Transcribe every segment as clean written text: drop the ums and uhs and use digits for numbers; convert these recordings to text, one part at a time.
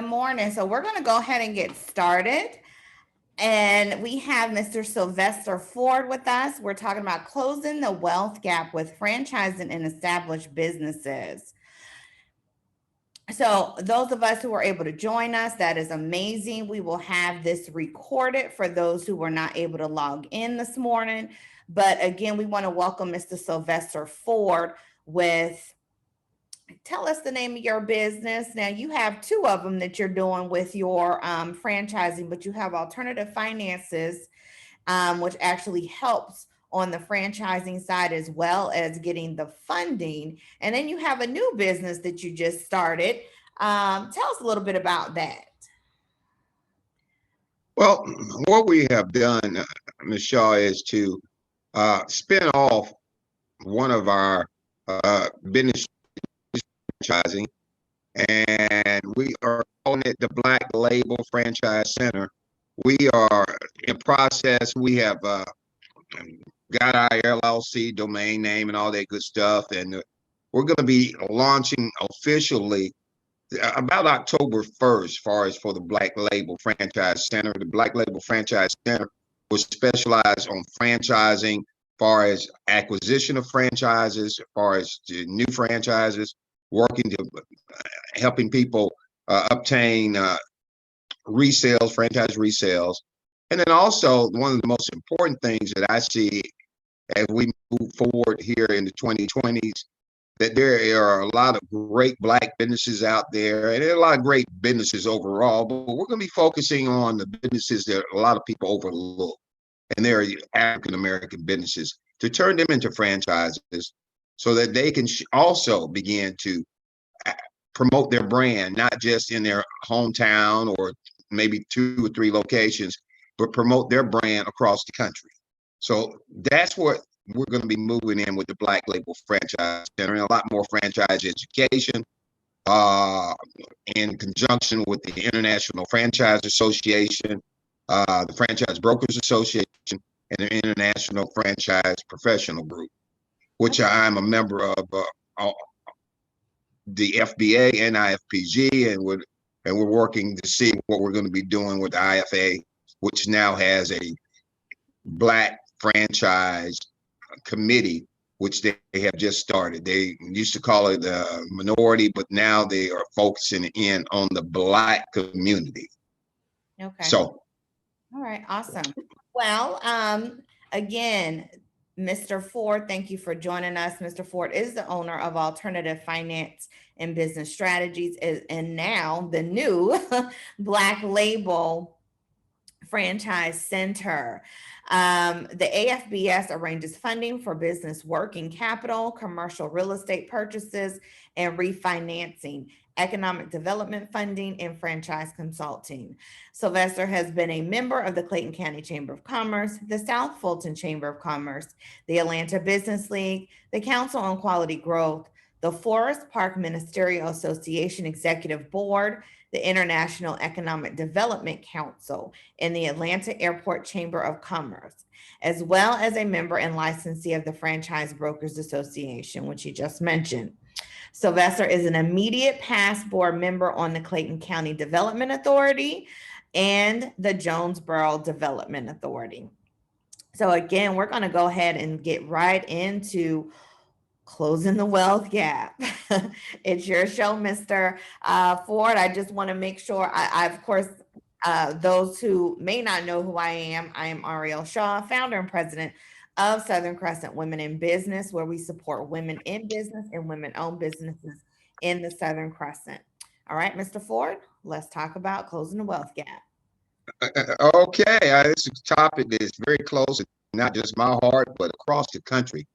Good morning. So we're going to go ahead and get started. And we have Mr. Sylvester Ford with us. We're talking about closing the wealth gap with franchising and established businesses. So those of us who were able to join us, that is amazing. We will have this recorded for those who were not able to log in this morning. But again, we want to welcome Mr. Sylvester Ford with, tell us the name of your business. Now you have two of them that you're doing with your franchising, but you have alternative finances, which actually helps on the franchising side as well as getting the funding. And then you have a new business that you just started. Tell us a little bit about that. Well, what we have done, Ms. Shaw, is to spin off one of our business franchising, and we are calling it the Black Label Franchise Center. We are in process. We have got our LLC domain name and all that good stuff, and we're going to be launching officially about October 1st, as far as for the Black Label Franchise Center. The Black Label Franchise Center will specialize on franchising, as far as acquisition of franchises, as far as new franchises, working to helping people obtain resales, franchise resales. And then also one of the most important things that I see as we move forward here in the 2020s, that there are a lot of great Black businesses out there, and there are a lot of great businesses overall, but we're going to be focusing on the businesses that a lot of people overlook, and they're African-American businesses, to turn them into franchises so that they can also begin to promote their brand, not just in their hometown or maybe 2 or 3 locations, but promote their brand across the country. So that's what we're going to be moving in with the Black Label Franchise Center, and a lot more franchise education in conjunction with the International Franchise Association, the Franchise Brokers Association, and the International Franchise Professional Group, which I'm a member of the FBA and IFPG, and we're working to see what we're going to be doing with the IFA, which now has a Black franchise committee, which they have just started. They used to call it the minority, but now they are focusing in on the Black community. Okay. So, all right, awesome. Well, again, Mr. Ford, thank you for joining us. Mr. Ford is the owner of Alternative Finance and Business Strategies, and now the new Black Label Franchise Center. The AFBS arranges funding for business working capital, commercial real estate purchases, and refinancing, economic development funding, and franchise consulting. Sylvester has been a member of the Clayton County Chamber of Commerce, the South Fulton Chamber of Commerce, the Atlanta Business League, the Council on Quality Growth, the Forest Park Ministerial Association Executive Board, the International Economic Development Council, and the Atlanta Airport Chamber of Commerce, as well as a member and licensee of the Franchise Brokers Association, which you just mentioned. Sylvester is an immediate past board member on the Clayton County Development Authority and the Jonesboro Development Authority. So again, we're going to go ahead and get right into closing the wealth gap. It's your show, Mr. Ford. I just want to make sure, I of course, those who may not know who I am Ariel Shaw, founder and president of Southern Crescent Women in Business, where we support women in business and women-owned businesses in the Southern Crescent. All right, Mr. Ford, let's talk about closing the wealth gap. Okay, this is a topic that is very close to not just my heart, but across the country.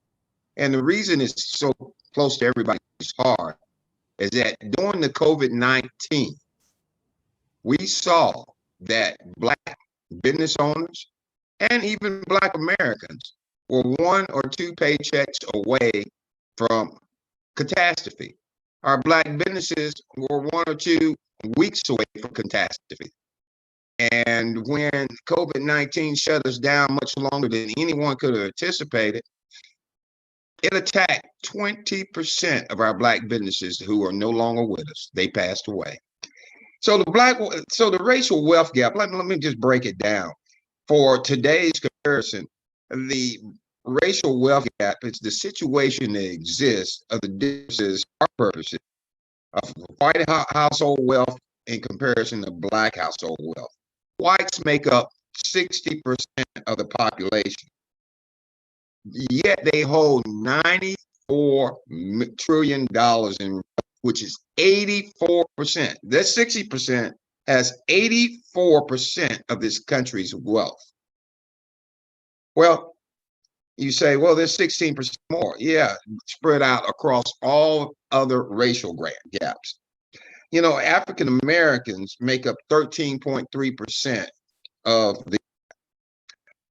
And the reason it's so close to everybody's heart is that during the COVID-19, we saw that Black business owners and even Black Americans were 1 or 2 paychecks away from catastrophe. Our Black businesses were 1 or 2 weeks away from catastrophe. And when COVID-19 shut us down much longer than anyone could have anticipated, it attacked 20% of our Black businesses who are no longer with us. They passed away. So the racial wealth gap, let me just break it down. For today's comparison, the racial wealth gap is the situation that exists of the differences, our purposes, of white household wealth in comparison to black household wealth. Whites make up 60% of the population, yet they hold $94 trillion in, which is 84%. That 60% has 84% of this country's wealth. Well, you say, well, there's 16% more. Yeah, spread out across all other racial gaps. You know, African Americans make up 13.3% of the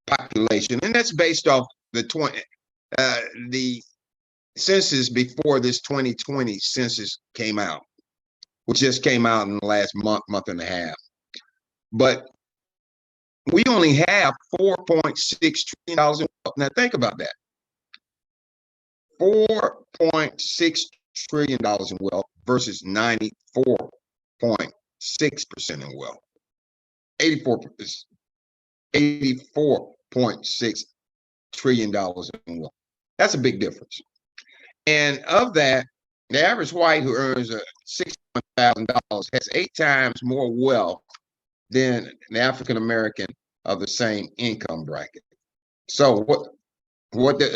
population, and that's based off the census before this 2020 census came out, which just came out in the last month and a half. But we only have $4.6 trillion in wealth. Now think about that. $4.6 trillion in wealth versus 94.6% in wealth. 84.6 trillion dollars in wealth. That's a big difference. And of that, the average white who earns $61,000 has 8 times more wealth than the African American of the same income bracket. So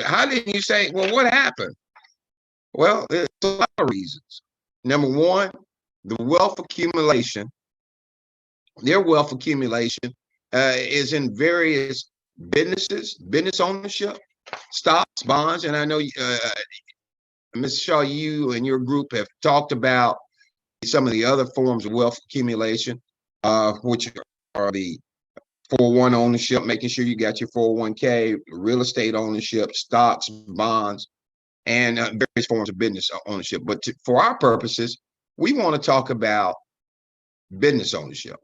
how did you say, well, what happened? Well, there's a lot of reasons. Number one, the wealth accumulation, their wealth accumulation is in various businesses, business ownership, stocks, bonds. And I know, Ms. Shaw, you and your group have talked about some of the other forms of wealth accumulation, which are the 401 ownership, making sure you got your 401k, real estate ownership, stocks, bonds, and various forms of business ownership. But for our purposes, we want to talk about business ownership.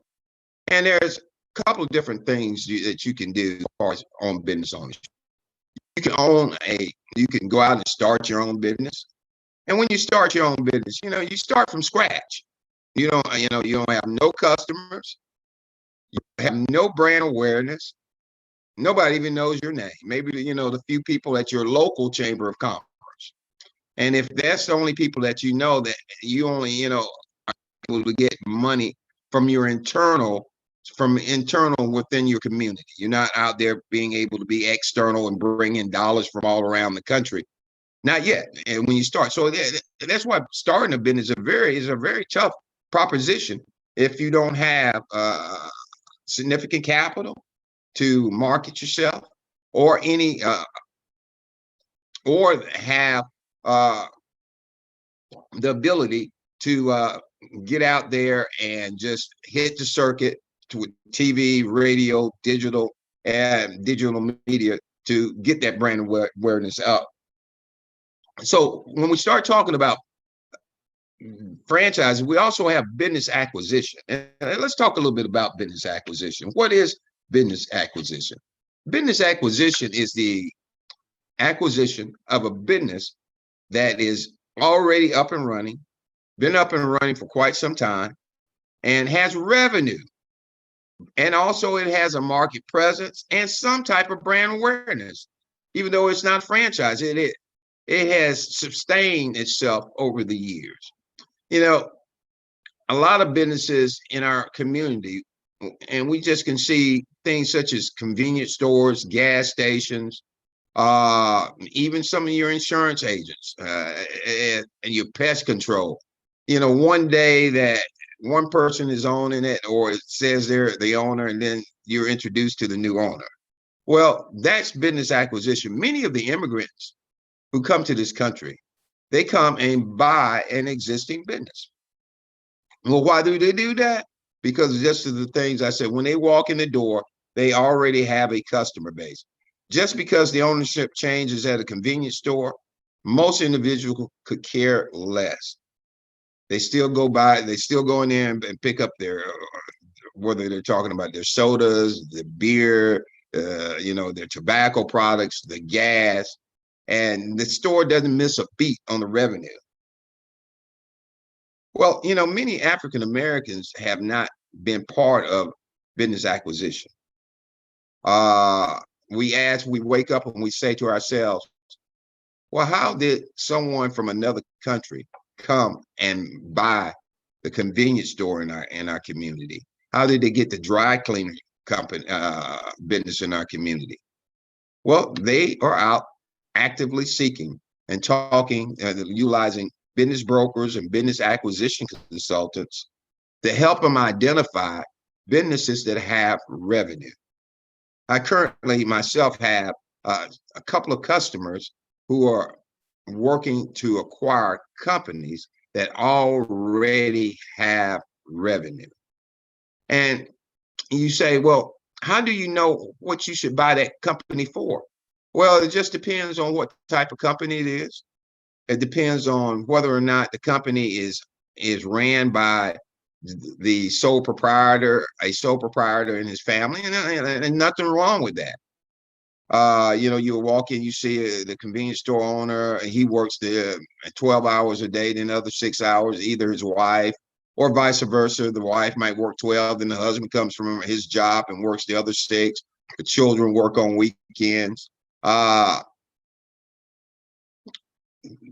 And there's a couple of different things that you can do as far as on business ownership. You can go out and start your own business. And when you start your own business, you start from scratch. You don't have no customers. You have no brand awareness. Nobody even knows your name. Maybe, the few people at your local chamber of commerce. And if that's the only people that that you only, are able to get money from internal within your community. You're not out there being able to be external and bring in dollars from all around the country. Not yet. And when you start, so that's why starting a business is a very tough proposition if you don't have significant capital to market yourself, or any or have the ability to get out there and just hit the circuit with TV, radio, digital, and digital media to get that brand awareness up. So when we start talking about franchising, we also have business acquisition. And let's talk a little bit about business acquisition. What is business acquisition? Business acquisition is the acquisition of a business that is already up and running, been up and running for quite some time, and has revenue. And also it has a market presence and some type of brand awareness. Even though it's not franchised, it has sustained itself over the years. A lot of businesses in our community, and we just can see things such as convenience stores, gas stations, even some of your insurance agents, and your pest control. One day that one person is owning it, or it says they're the owner, and then you're introduced to the new owner. Well, that's business acquisition. Many of the immigrants who come to this country, they come and buy an existing business. Well, why do they do that? Because just of the things I said, when they walk in the door, they already have a customer base. Just because the ownership changes at a convenience store, most individuals could care less. They still go in there and pick up their, whether they're talking about their sodas, the beer, their tobacco products, the gas, and the store doesn't miss a beat on the revenue. Well, many African Americans have not been part of business acquisition. Uh, we wake up and we say to ourselves, well, how did someone from another country come and buy the convenience store in our community? How did they get the dry cleaning company business in our community? Well, they are out actively seeking and talking, utilizing business brokers and business acquisition consultants to help them identify businesses that have revenue. I currently myself have a couple of customers who are working to acquire companies that already have revenue. And you say, well, how do you know what you should buy that company for? Well, it just depends on what type of company it is. It depends on whether or not the company is ran by the sole proprietor, a sole proprietor and his family, and nothing wrong with that. You walk in, you see the convenience store owner, and he works there 12 hours a day, then another 6 hours, either his wife or vice versa. The wife might work 12, then the husband comes from his job and works the other 6. The children work on weekends.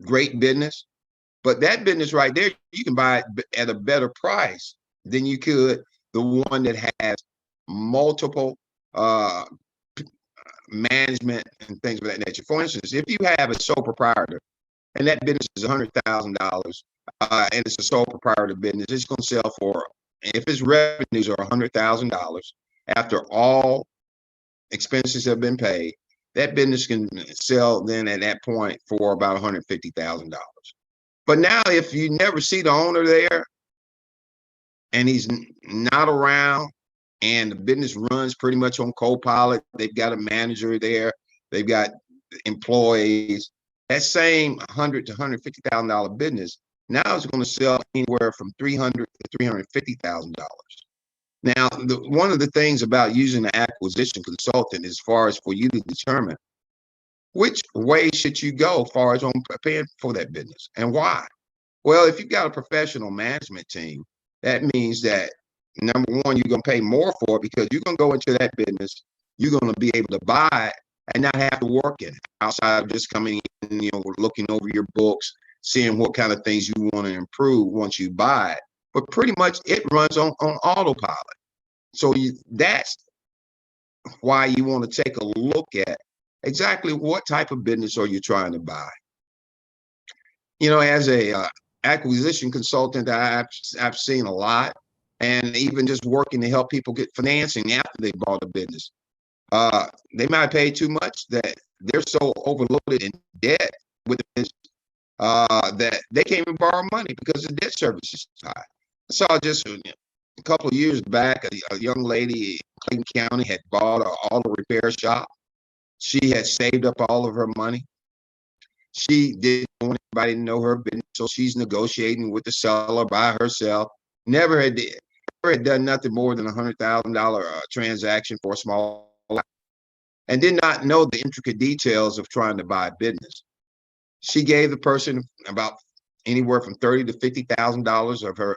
Great business. But that business right there, you can buy it at a better price than you could the one that has multiple management and things of that nature. For instance, if you have a sole proprietor and that business is $100,000 and it's a sole proprietor business, it's going to sell for, if its revenues are $100,000 after all expenses have been paid, that business can sell then at that point for about $150,000. But now, if you never see the owner there and he's not around and the business runs pretty much on co-pilot, they've got a manager there, they've got employees, that same $100,000 to $150,000 business now is going to sell anywhere from $300,000 to $350,000. Now, one of the things about using an acquisition consultant, as far as for you to determine which way should you go as far as on paying for that business and why. Well, if you've got a professional management team, that means that number one, you're going to pay more for it because you're going to go into that business, you're going to be able to buy it and not have to work in it outside of just coming in, looking over your books, seeing what kind of things you want to improve once you buy it. But pretty much it runs on autopilot. So that's why you want to take a look at exactly what type of business are you trying to buy. As a acquisition consultant, I've seen a lot, and even just working to help people get financing after they bought a business. They might pay too much that they're so overloaded in debt with the business that they can't even borrow money because the debt service is high. I saw just a couple of years back, a young lady in Clayton County had bought an auto repair shop. She had saved up all of her money. She didn't want anybody to know her business, so she's negotiating with the seller by herself. Never had done nothing more than $100,000 transaction for a small, and did not know the intricate details of trying to buy a business. She gave the person about anywhere from $30,000 to $50,000 of her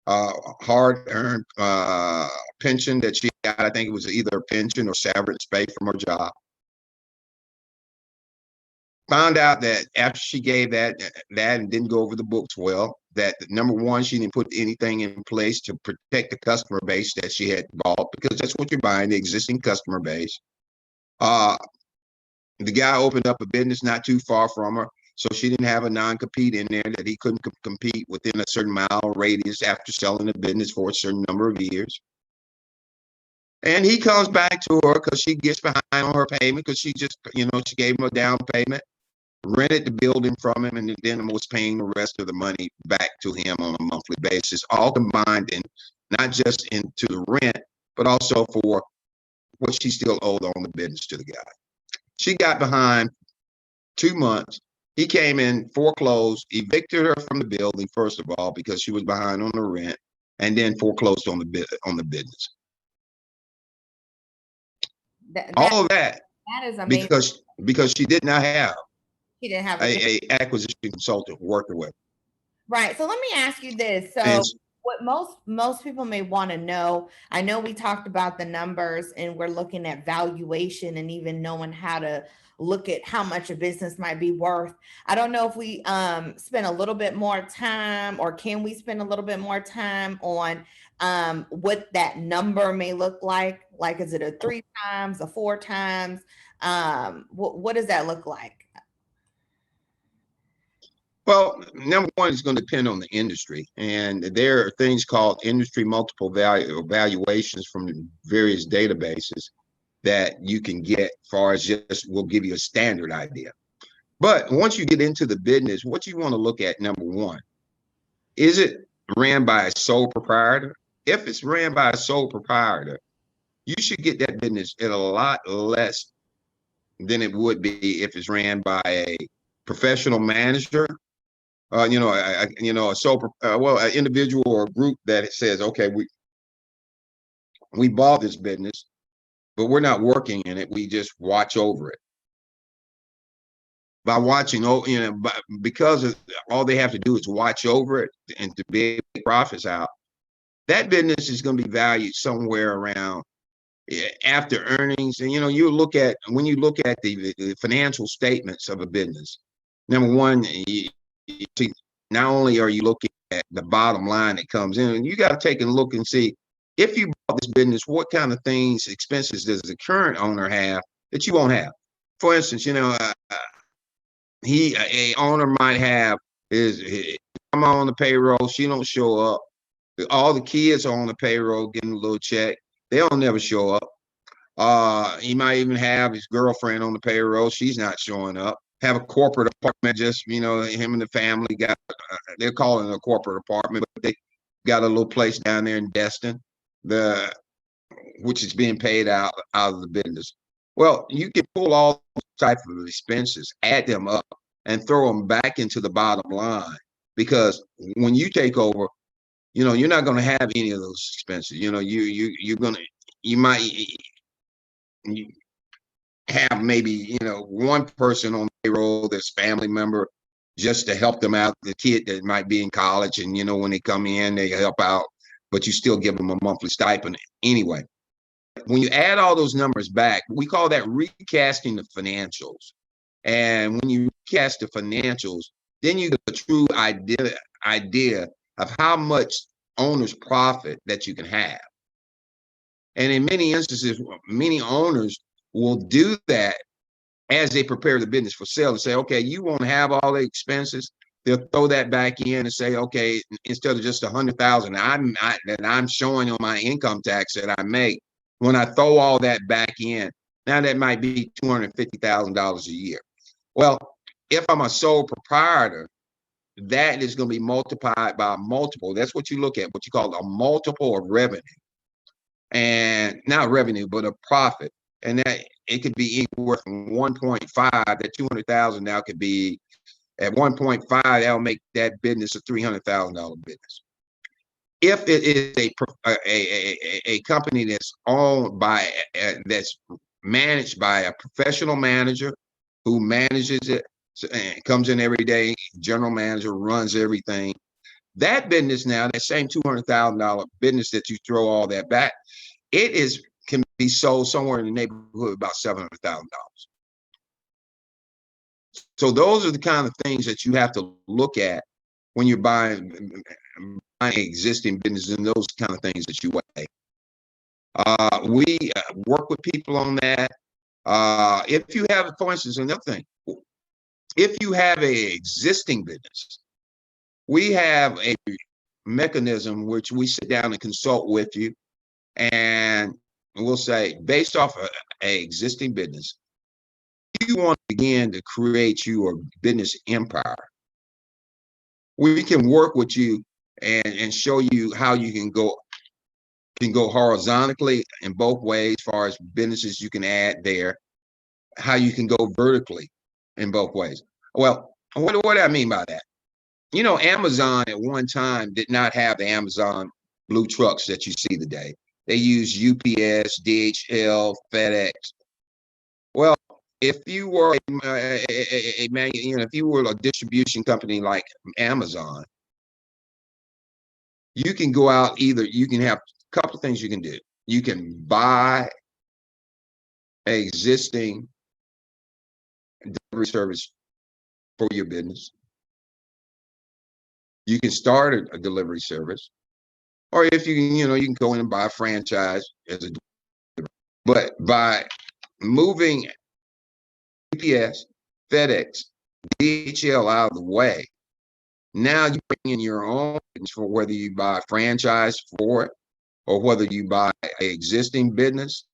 hard-earned pension that she got. I think it was either a pension or severance pay from her job. Found out that after she gave that and didn't go over the books well, that number one, she didn't put anything in place to protect the customer base that she had bought, because that's what you're buying, the existing customer base. The guy opened up a business not too far from her, so she didn't have a non-compete in there that he couldn't compete within a certain mile radius after selling the business for a certain number of years. And he comes back to her because she gets behind on her payment because she just, she gave him a down payment, rented the building from him, and then was paying the rest of the money back to him on a monthly basis, all combined in not just into the rent, but also for what she still owed on the business to the guy. She got behind 2 months. He came in, foreclosed, evicted her from the building, first of all, because she was behind on the rent, and then foreclosed on the business. All of that is amazing. because she did not have she didn't have a acquisition consultant working with. Right. So let me ask you this. And So what most people may want to know, I know we talked about the numbers and we're looking at valuation and even knowing how to look at how much a business might be worth. I don't know if we spend a little bit more time, or can we spend a little bit more time on what that number may look like? Like, is it a 3 times, a 4 times? What does that look like? well, number one is going to depend on the industry, and there are things called industry multiple value valuations from various databases that you can get. As far as just will give you a standard idea. But once you get into the business, what you want to look at, number one, is it ran by a sole proprietor? If it's ran by a sole proprietor, you should get that business at a lot less than it would be if it's ran by a professional manager. A sole, well, an individual or a group that says, okay, we bought this business, but we're not working in it. We just watch over it. By watching, because all they have to do is watch over it and to be able to make profits out, that business is going to be valued somewhere around after earnings. And when you look at the financial statements of a business, number one, you see, not only are you looking at the bottom line that comes in, you got to take a look and see, if you bought this business, what kind of expenses does the current owner have that you won't have? For instance, a owner might have his mom on the payroll, she don't show up. All the kids are on the payroll getting a little check. They don't never show up. He might even have his girlfriend on the payroll. She's not showing up. Have a corporate apartment, just him and the family got. They're calling it a corporate apartment, but they got a little place down there in Destin, which is being paid out of the business. Well, you can pull all types of expenses, add them up, and throw them back into the bottom line. Because when you take over, you're not going to have any of those expenses. You might have maybe one person on payroll that's family member, just to help them out. The kid that might be in college, and when they come in, they help out, but you still give them a monthly stipend anyway. When you add all those numbers back, we call that recasting the financials. And when you recast the financials, then you get a true idea of how much owner's profit that you can have. And in many instances, many owners will do that as they prepare the business for sale and say, okay, you won't have all the expenses. They'll throw that back in and say, okay, instead of just 100,000 that I'm showing on my income tax that I make, when I throw all that back in, now that might be $250,000 a year. Well, if I'm a sole proprietor, that is going to be multiplied by a multiple. That's what you look at, what you call a multiple of revenue. And not revenue, but a profit. And that it could be worth 1.5, that 200,000 now could be at 1.5, that'll make that business a $300,000 business. If it is a company that's owned by, that's managed by a professional manager who manages it, and comes in every day, general manager runs everything, that business now, that same $200,000 business that you throw all that back, can be sold somewhere in the neighborhood of about $700,000. So those are the kind of things that you have to look at when you're buying existing businesses, and those kind of things that you weigh. We work with people on that. If you have, for instance, another thing, if you have an existing business, we have a mechanism which we sit down and consult with you, and we'll say, based off of an existing business, you want to begin to create your business empire. We can work with you and show you how you can go horizontally in both ways, as far as businesses you can add there, how you can go vertically in both ways. Well, what do I mean by that? Amazon at one time did not have the Amazon blue trucks that you see today. They use UPS, DHL, FedEx. Well, if you were if you were a distribution company like Amazon, you can go out, either you can have a couple of things you can do. You can buy an existing delivery service for your business. You can start a delivery service, or if you can, you can go in and buy a franchise as a. But by moving UPS, FedEx, DHL out of the way, now you bring in your own for whether you buy a franchise for it or whether you buy an existing business.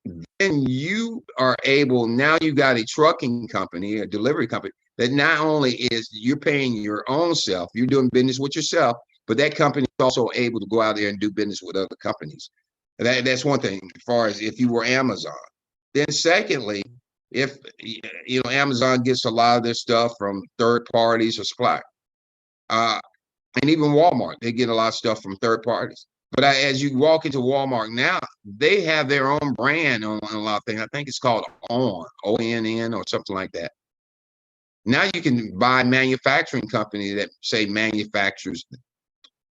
Then you are able, now you got a trucking company, a delivery company, that not only is you're paying your own self, you're doing business with yourself, but that company is also able to go out there and do business with other companies. That's one thing, as far as if you were Amazon. Then secondly, if Amazon gets a lot of their stuff from third parties or suppliers, and even Walmart, they get a lot of stuff from third parties. But as you walk into Walmart now, they have their own brand on a lot of things. I think it's called ONN or something like that. Now you can buy a manufacturing company that say manufactures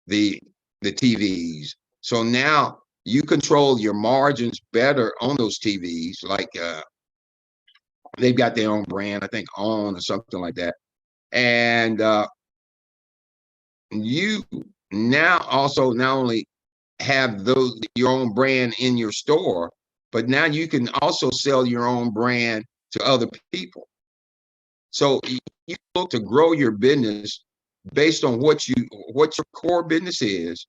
the TVs. So now you control your margins better on those TVs. Like they've got their own brand, I think ON or something like that. And you now also not only have your own brand in your store, but now you can also sell your own brand to other people. So you look to grow your business based on what your core business is.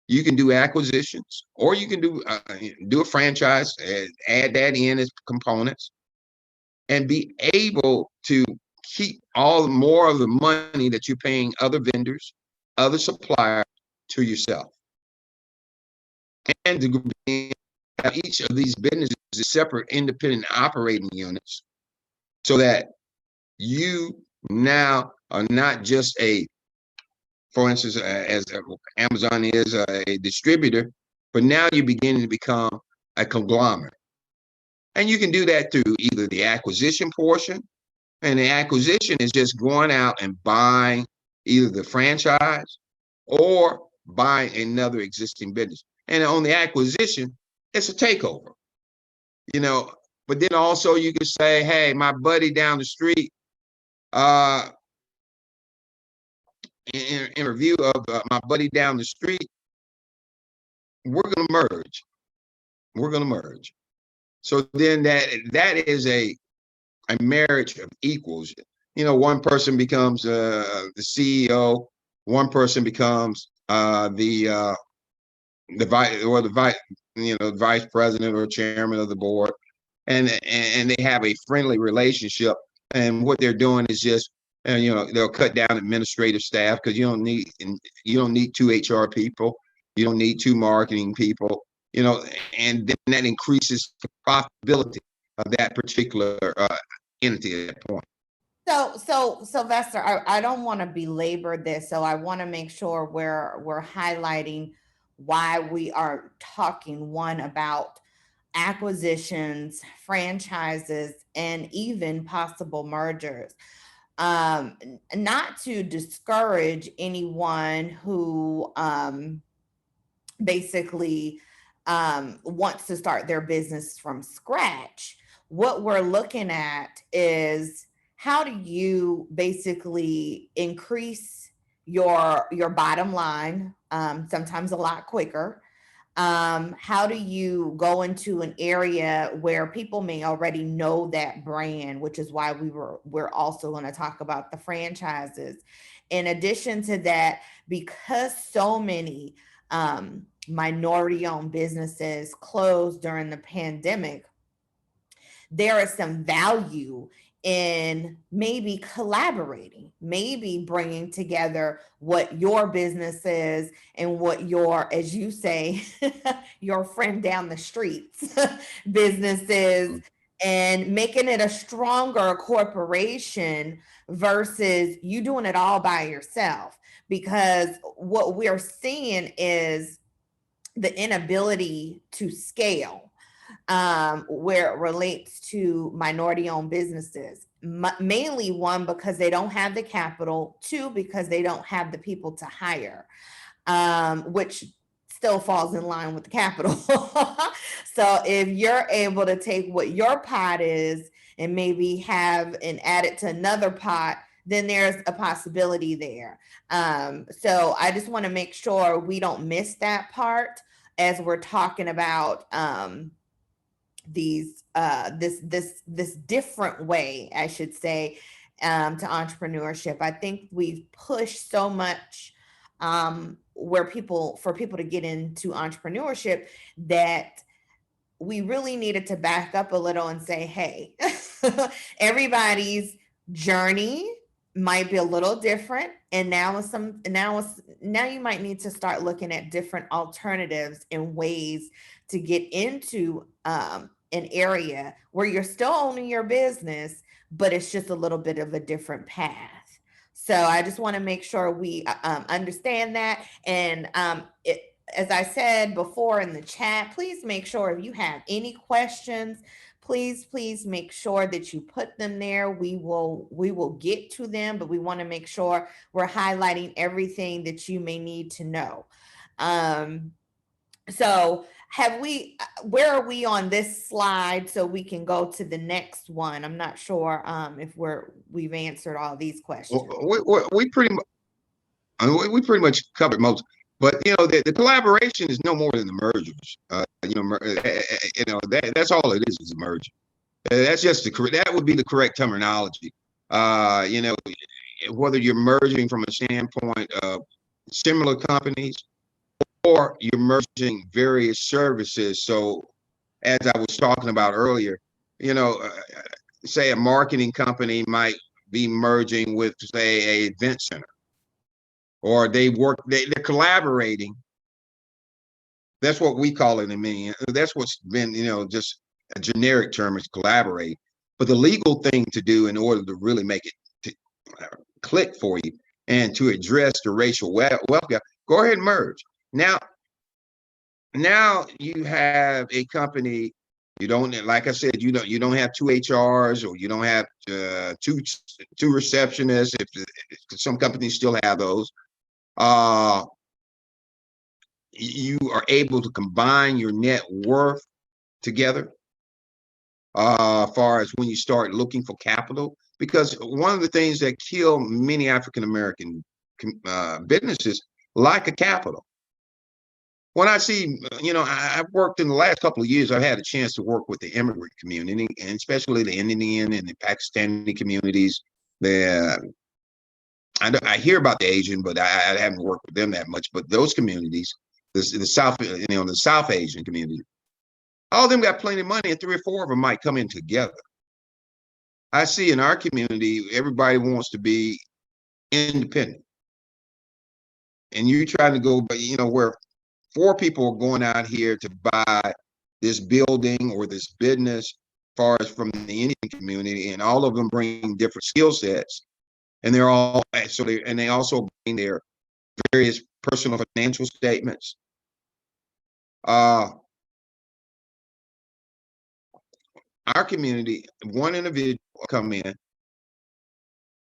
You can do acquisitions, or you can do a franchise, add that in as components, and be able to keep more of the money that you're paying other vendors, other suppliers, to yourself. And to have each of these businesses as separate independent operating units, so that you now are not just for instance, as Amazon is a distributor, but now you're beginning to become a conglomerate. And you can do that through either the acquisition portion, and the acquisition is just going out and buying either the franchise or buying another existing business. And on the acquisition, it's a takeover, but then also you can say, hey, my buddy down the street, in review of my buddy down the street, we're going to merge. We're going to merge. So then that is a marriage of equals. One person becomes the CEO, one person becomes the vice president or chairman of the board, and they have a friendly relationship. And what they're doing is just, they'll cut down administrative staff, because you don't need 2 HR people, you don't need 2 marketing people, and then that increases the profitability of that particular entity at that point. So Sylvester, I don't want to belabor this, so I want to make sure we're highlighting why we are talking, one, about acquisitions, franchises, and even possible mergers. Not to discourage anyone who basically wants to start their business from scratch. What we're looking at is, how do you basically increase your bottom line, sometimes a lot quicker? How do you go into an area where people may already know that brand, which is why we're also going to talk about the franchises. In addition to that, because so many minority-owned businesses closed during the pandemic, there is some value in maybe collaborating, maybe bringing together what your business is and what your, as you say, your friend down the street's business is, and making it a stronger corporation versus you doing it all by yourself. Because what we're seeing is the inability to scale, where it relates to minority-owned businesses. Mainly, one, because they don't have the capital, two, because they don't have the people to hire. which still falls in line with the capital. So if you're able to take what your pot is and maybe have and add it to another pot, then there's a possibility there. So I just want to make sure we don't miss that part as we're talking about this different way, I should say, to entrepreneurship. I think we've pushed so much for people to get into entrepreneurship that we really needed to back up a little and say, hey, everybody's journey might be a little different, and now you might need to start looking at different alternatives and ways to get into an area where you're still owning your business, but it's just a little bit of a different path. So I just want to make sure we understand that. And as I said before in the chat, please make sure if you have any questions, please make sure that you put them there. We will get to them, but we want to make sure we're highlighting everything that you may need to know. So where are we on this slide so we can go to the next one? I'm not sure if we've answered all these questions. We pretty much covered most, but the collaboration is no more than the mergers. That's all it is a merger. That's just that would be the correct terminology. Whether you're merging from a standpoint of similar companies, or you're merging various services. So as I was talking about earlier, say a marketing company might be merging with, say, a event center, or they're collaborating. That's what we call it in many. That's what's been, just a generic term is collaborate. But the legal thing to do in order to really make it click for you and to address the racial wealth gap, go ahead and merge. Now you have a company. You don't, like I said, you don't have 2 HRs, or you don't have two receptionists. If some companies still have those, you are able to combine your net worth together. Far as when you start looking for capital, because one of the things that kill many African American businesses lack of capital. When I see, I've worked in the last couple of years, I've had a chance to work with the immigrant community, and especially the Indian and the Pakistani communities. I hear about the Asian, but I haven't worked with them that much. But those communities, the South, the South Asian community, all of them got plenty of money, and 3 or 4 of them might come in together. I see in our community, everybody wants to be independent, and you're trying to go, but where 4 people are going out here to buy this building or this business, as far as from the Indian community, and all of them bring different skill sets, and they're all and they also bring their various personal financial statements. Our community, one individual come in,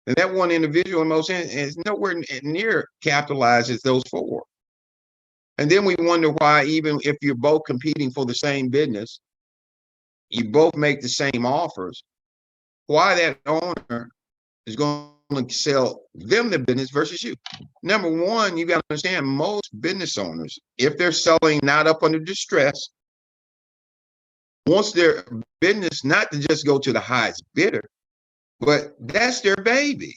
and that one individual is nowhere near capitalized as those 4. And then we wonder why, even if you're both competing for the same business, you both make the same offers, why that owner is going to sell them the business versus you. Number one, you got to understand, most business owners, if they're selling not up under distress, wants their business not to just go to the highest bidder, but that's their baby.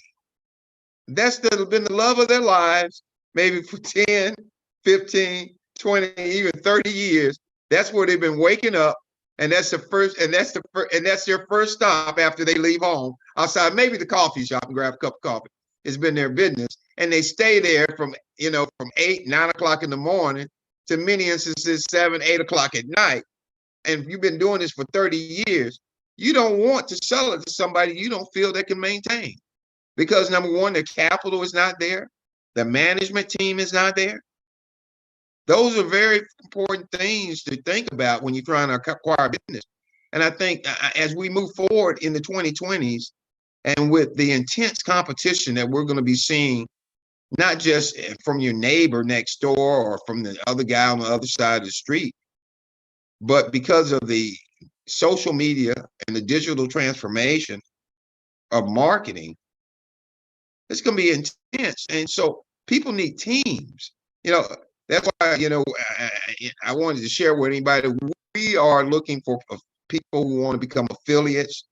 That's been the love of their lives, maybe for 10, 15, 20, even 30 years. That's where they've been waking up, and that's their first stop after they leave home, outside maybe the coffee shop and grab a cup of coffee. It's been their business, and they stay there from 8, 9 o'clock in the morning to many instances 7, 8 o'clock at night. And you've been doing this for 30 years. You don't want to sell it to somebody you don't feel they can maintain, because number one, the capital is not there, the management team is not there. Those are very important things to think about when you're trying to acquire business. And I think as we move forward in the 2020s, and with the intense competition that we're going to be seeing not just from your neighbor next door or from the other guy on the other side of the street, but because of the social media and the digital transformation of marketing, it's going to be intense. And so people need teams. You know, that's why, I wanted to share with anybody, we are looking for people who want to become affiliates.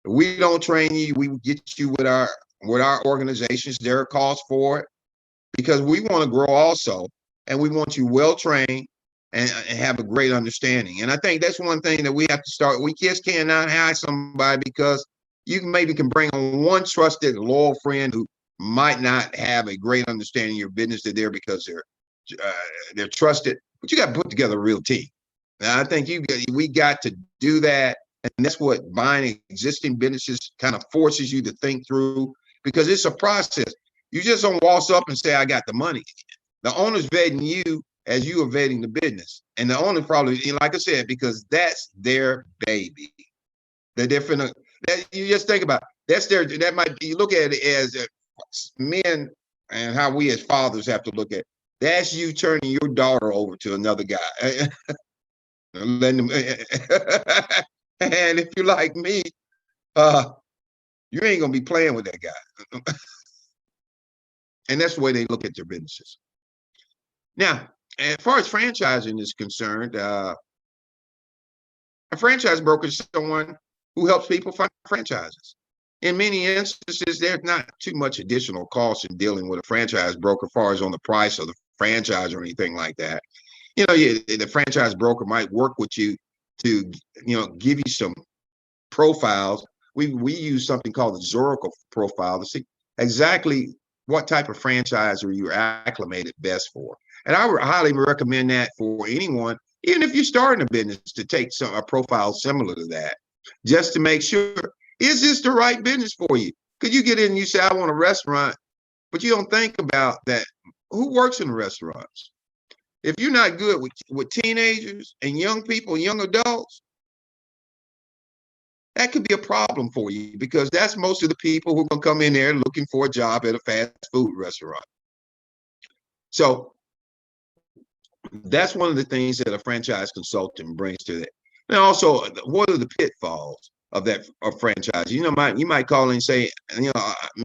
We don't train you. We get you with our organizations. There are calls for it because we want to grow also, and we want you well trained and have a great understanding. And I think that's one thing that we have to start. We just cannot hire somebody because you maybe can bring on one trusted, loyal friend who might not have a great understanding of your business. They're there because they're trusted, but you got to put together a real team. Now, I think we got to do that. And that's what buying existing businesses kind of forces you to think through, because it's a process. You just don't waltz up and say, I got the money. The owner's vetting you as you are vetting the business. And the owner probably, like I said, because that's their baby. They're different. That you just think about, that might be, you look at it as men and how we as fathers have to look at it. That's you turning your daughter over to another guy. Letting them, and if you're like me, you ain't gonna be playing with that guy. And that's the way they look at their businesses. Now, as far as franchising is concerned, a franchise broker is someone who helps people find franchises. In many instances, there's not too much additional cost in dealing with a franchise broker as far as on the price of the franchise or anything like that. The franchise broker might work with you to, give you some profiles. We use something called the Zoracle profile to see exactly what type of franchise are you acclimated best for. And I would highly recommend that for anyone, even if you're starting a business, to take a profile similar to that, just to make sure, is this the right business for you? Because you get in and you say, I want a restaurant, but you don't think about that. Who works in restaurants? If you're not good with teenagers and young people, young adults, that could be a problem for you, because that's most of the people who are going to come in there looking for a job at a fast food restaurant. So that's one of the things that a franchise consultant brings to it. And also, what are the pitfalls of franchise? You might call in and say,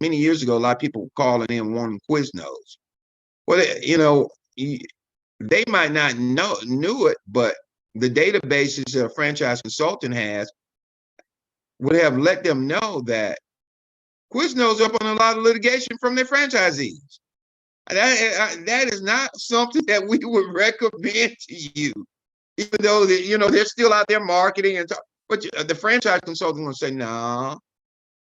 many years ago, a lot of people were calling in wanting Quiznos. Well, they might not knew it, but the databases that a franchise consultant has would have let them know that Quiznos up on a lot of litigation from their franchisees. That is not something that we would recommend to you, even though they're still out there marketing and talk. But the franchise consultant will say, no,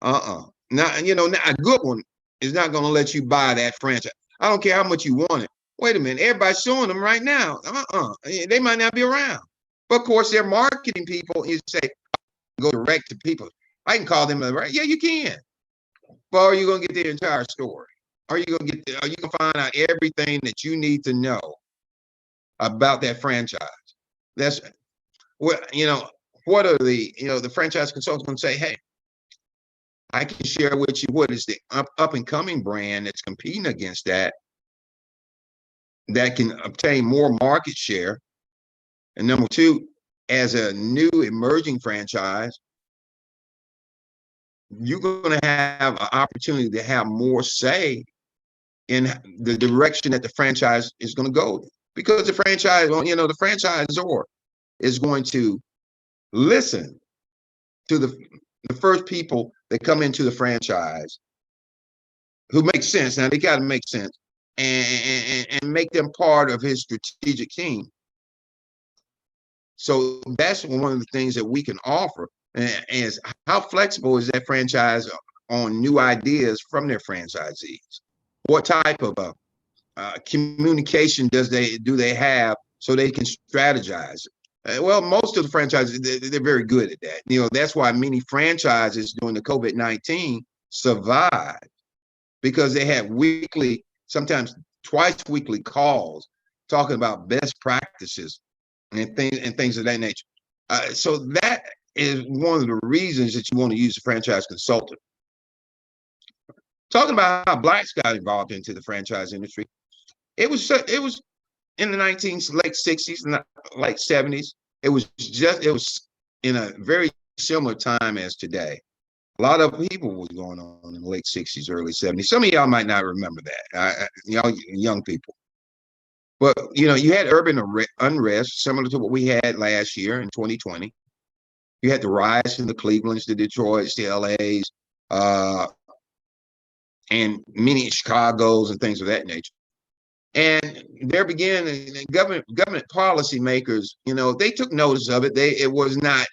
not a good one is not going to let you buy that franchise. I don't care how much you want it. Wait a minute, everybody's showing them right now. They might not be around. But of course, they're marketing people. You say, go direct to people. I can call them, yeah, you can. But are you going to get the entire story? Are you going to find out everything that you need to know about that franchise? That's what are the franchise consultants going to say, hey, I can share with you what is the up and coming brand that's competing against that can obtain more market share. And number two, as a new emerging franchise, you're going to have an opportunity to have more say in the direction that the franchise is going to go, because the franchisor is going to listen to the first people that come into the franchise who make sense. Now they got to make sense and make them part of his strategic team. So that's one of the things that we can offer, is how flexible is that franchise on new ideas from their franchisees? What type of communication do they have so they can strategize? Well, most of the franchises, they're very good at that. That's why many franchises during the COVID-19 survived, because they had weekly, sometimes twice weekly calls talking about best practices and things of that nature. So that is one of the reasons that you want to use a franchise consultant. talking about how blacks got involved into the franchise industry. It was in the late 60s, like 70s. It was in a very similar time as today. A lot of people was going on in the late 60s, early 70s. Some of y'all might not remember that, y'all young people. But, you had urban unrest, similar to what we had last year in 2020. You had the rise in the Clevelands, the Detroits, the LAs, and many Chicago's and things of that nature. And there began government policymakers, they took notice of it. It was not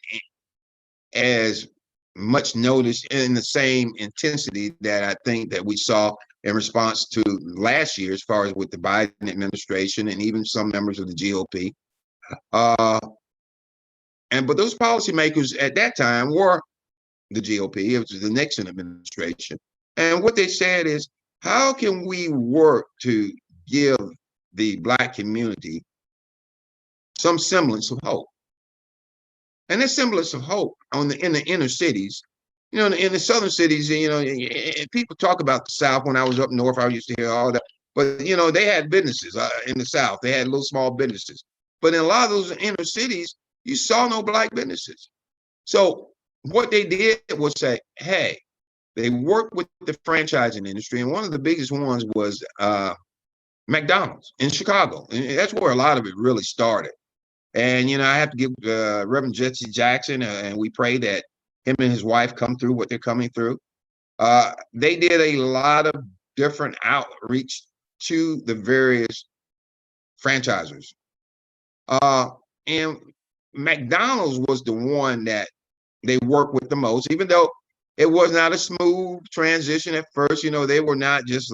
as much notice in the same intensity that I think that we saw in response to last year, as far as with the Biden administration and even some members of the GOP. But those policymakers at that time were the GOP, it was the Nixon administration. And what they said is, how can we work to give the Black community some semblance of hope? And this semblance of hope in the inner cities, in the southern cities, people talk about the South. When I was up north, I used to hear all that. But, they had businesses in the South. They had little small businesses. But in a lot of those inner cities, you saw no Black businesses. So what they did was say, hey, they worked with the franchising industry. And one of the biggest ones was McDonald's in Chicago. And that's where a lot of it really started. And, I have to give Reverend Jesse Jackson, and we pray that him and his wife come through what they're coming through. They did a lot of different outreach to the various franchisors. And McDonald's was the one that they worked with the most, even though it was not a smooth transition at first. They were not just,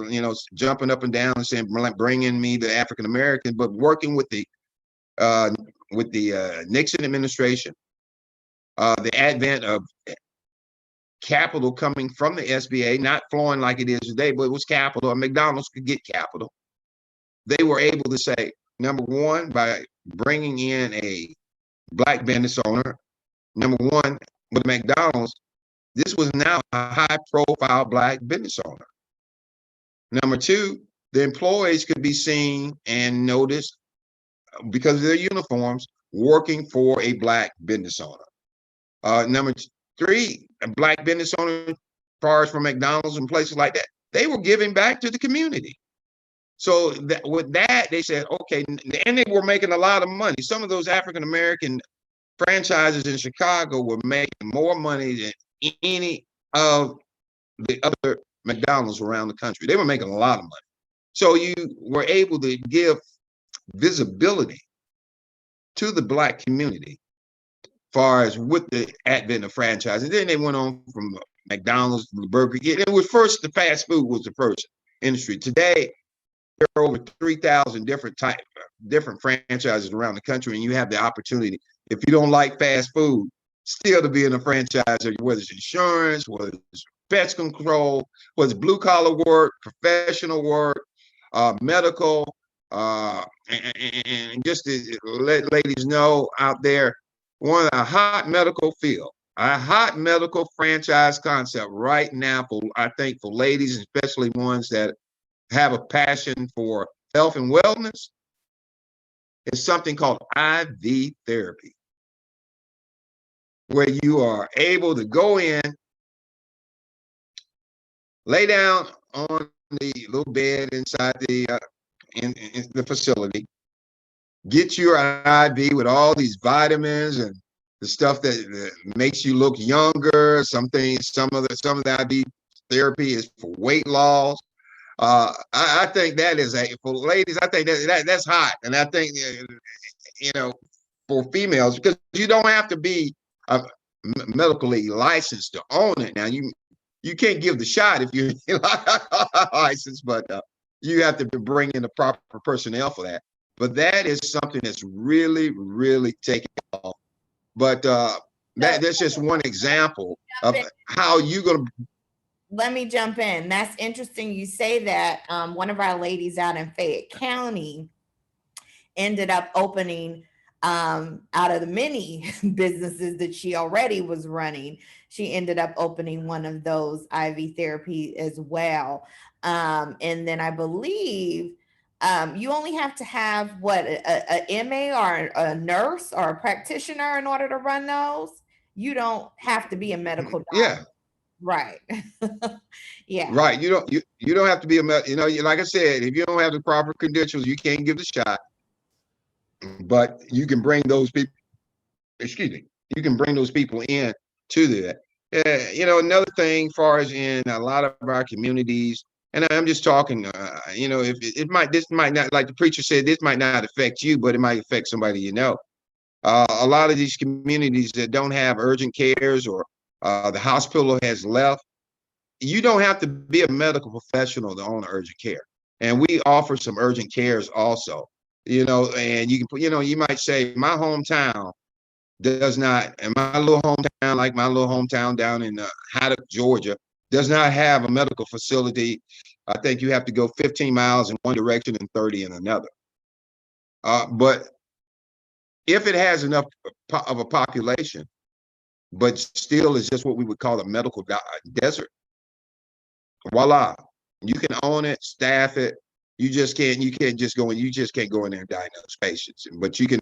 jumping up and down and saying, bringing me the African American, but working with the Nixon administration, the advent of capital coming from the SBA, not flowing like it is today, but it was capital. McDonald's could get capital. They were able to say, number one, by bringing in a Black business owner, number one, with McDonald's, this was now a high-profile Black business owner. Number two, the employees could be seen and noticed because of their uniforms, working for a Black business owner. Number three, a Black business owner, as far as from McDonald's and places like that, they were giving back to the community. So with that, they said, okay, and they were making a lot of money. Some of those African American franchises in Chicago were making more money than any of the other McDonald's around the country. They were making a lot of money. So you were able to give visibility to the Black community as far as with the advent of franchising. Then they went on from McDonald's to the Burger King. It was first, the fast food was the first industry. Today, there are over 3,000 different franchises around the country, and you have the opportunity, if you don't like fast food, still to be in a franchise, whether it's insurance, whether it's pest control, whether it's blue collar work, professional work, medical, and just to let ladies know out there, one of a hot medical franchise concept right now I think for ladies, especially ones that have a passion for health and wellness, is something called IV therapy, where you are able to go in, lay down on the little bed inside in the facility, get your IV with all these vitamins and the stuff that makes you look younger. Some of the IV therapy is for weight loss. I think that is for ladies. I think that's hot, and I think for females, because you don't have to be medically licensed to own it. Now you can't give the shot if you're licensed, but you have to bring in the proper personnel for that. But that is something that's really, really taking off. But that's just one example of how you're going to. Let me jump in. That's interesting you say that. One of our ladies out in Fayette County ended up opening out of the many businesses that she already was running, she ended up opening one of those IV therapy as well. And then I believe you only have to have what a MA or a nurse or a practitioner in order to run those. You don't have to be a medical doctor. Yeah. Right. Yeah. Right. You don't have to be like I said, if you don't have the proper credentials, you can't give the shot. But you can bring those people, excuse me, you can bring those people in to that. Another thing, far as in a lot of our communities, and I'm just talking, if this might not, like the preacher said, this might not affect you, but it might affect somebody you know. A lot of these communities that don't have urgent cares, or the hospital has left, you don't have to be a medical professional to own urgent care. And we offer some urgent cares also, and you can put, you might say my hometown does not, and my little hometown, like my little hometown down in Haddock, Georgia, does not have a medical facility. I think you have to go 15 miles in one direction and 30 in another. But if it has enough of a population, but still is just what we would call a medical desert, voila, you can own it, staff it. You can't just go in there and diagnose patients, but you can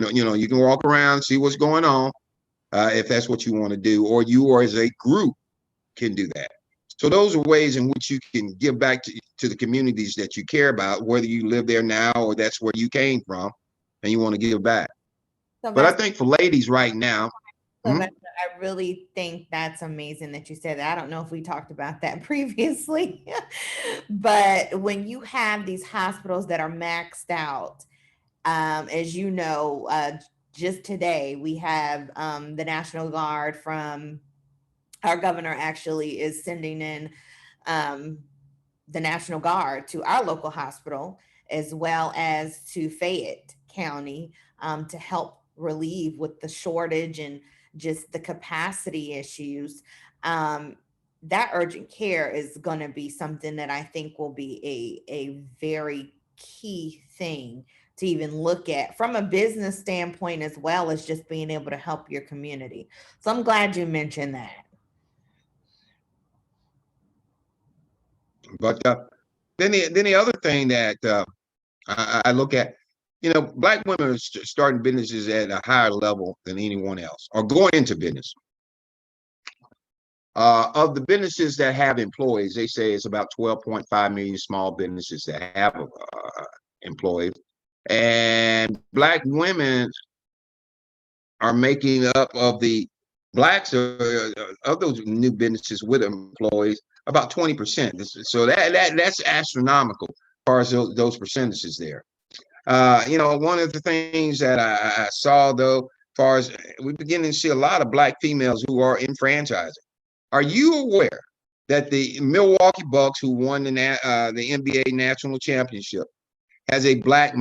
walk around, see what's going on, if that's what you want to do, or as a group can do that. So those are ways in which you can give back to the communities that you care about, whether you live there now or that's where you came from and you want to give back. So But I think for ladies right now, I really think that's amazing that you said that. I don't know if we talked about that previously, but when you have these hospitals that are maxed out, as you know, just today we have the National Guard from our governor actually is sending in the National Guard to our local hospital as well as to Fayette County to help relieve with the shortage and just the capacity issues. That urgent care is going to be something that I think will be a very key thing to even look at from a business standpoint, as well as just being able to help your community. So I'm glad you mentioned that. But then the other thing that I look at, Black women are starting businesses at a higher level than anyone else, or going into business. Of the businesses that have employees, they say it's about 12.5 million small businesses that have employees, and Black women are making up of the Blacks of those new businesses with employees about 20%. So that's astronomical as far as those percentages there. One of the things that I saw, though, as far as we're beginning to see a lot of Black females who are in franchising. Are you aware that the Milwaukee Bucks, who won the NBA national championship, has a Black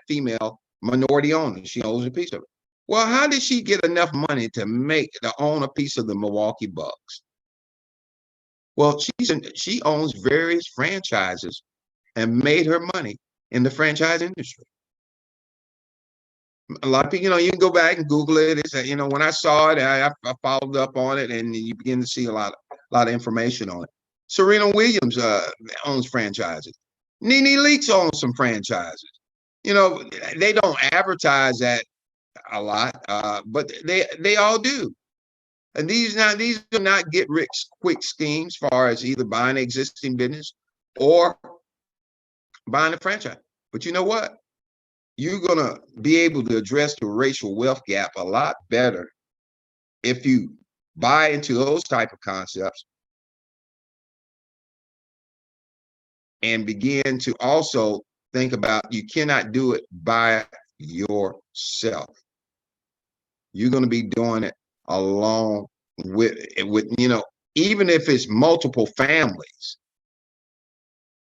female minority owner? She owns a piece of it. Well, how did she get enough money to own a piece of the Milwaukee Bucks? Well, she owns various franchises and made her money in the franchise industry. A lot of people, you can go back and Google it. It's, when I saw it, I followed up on it, and you begin to see a lot of information on it. Serena Williams owns franchises. Nene Leakes owns some franchises. They don't advertise that a lot, but they all do. And these are not get rich quick schemes, as far as either buying an existing business or buying a franchise. But you know what? You're going to be able to address the racial wealth gap a lot better if you buy into those type of concepts and begin to also think about, you cannot do it by yourself. You're going to be doing it along with even if it's multiple families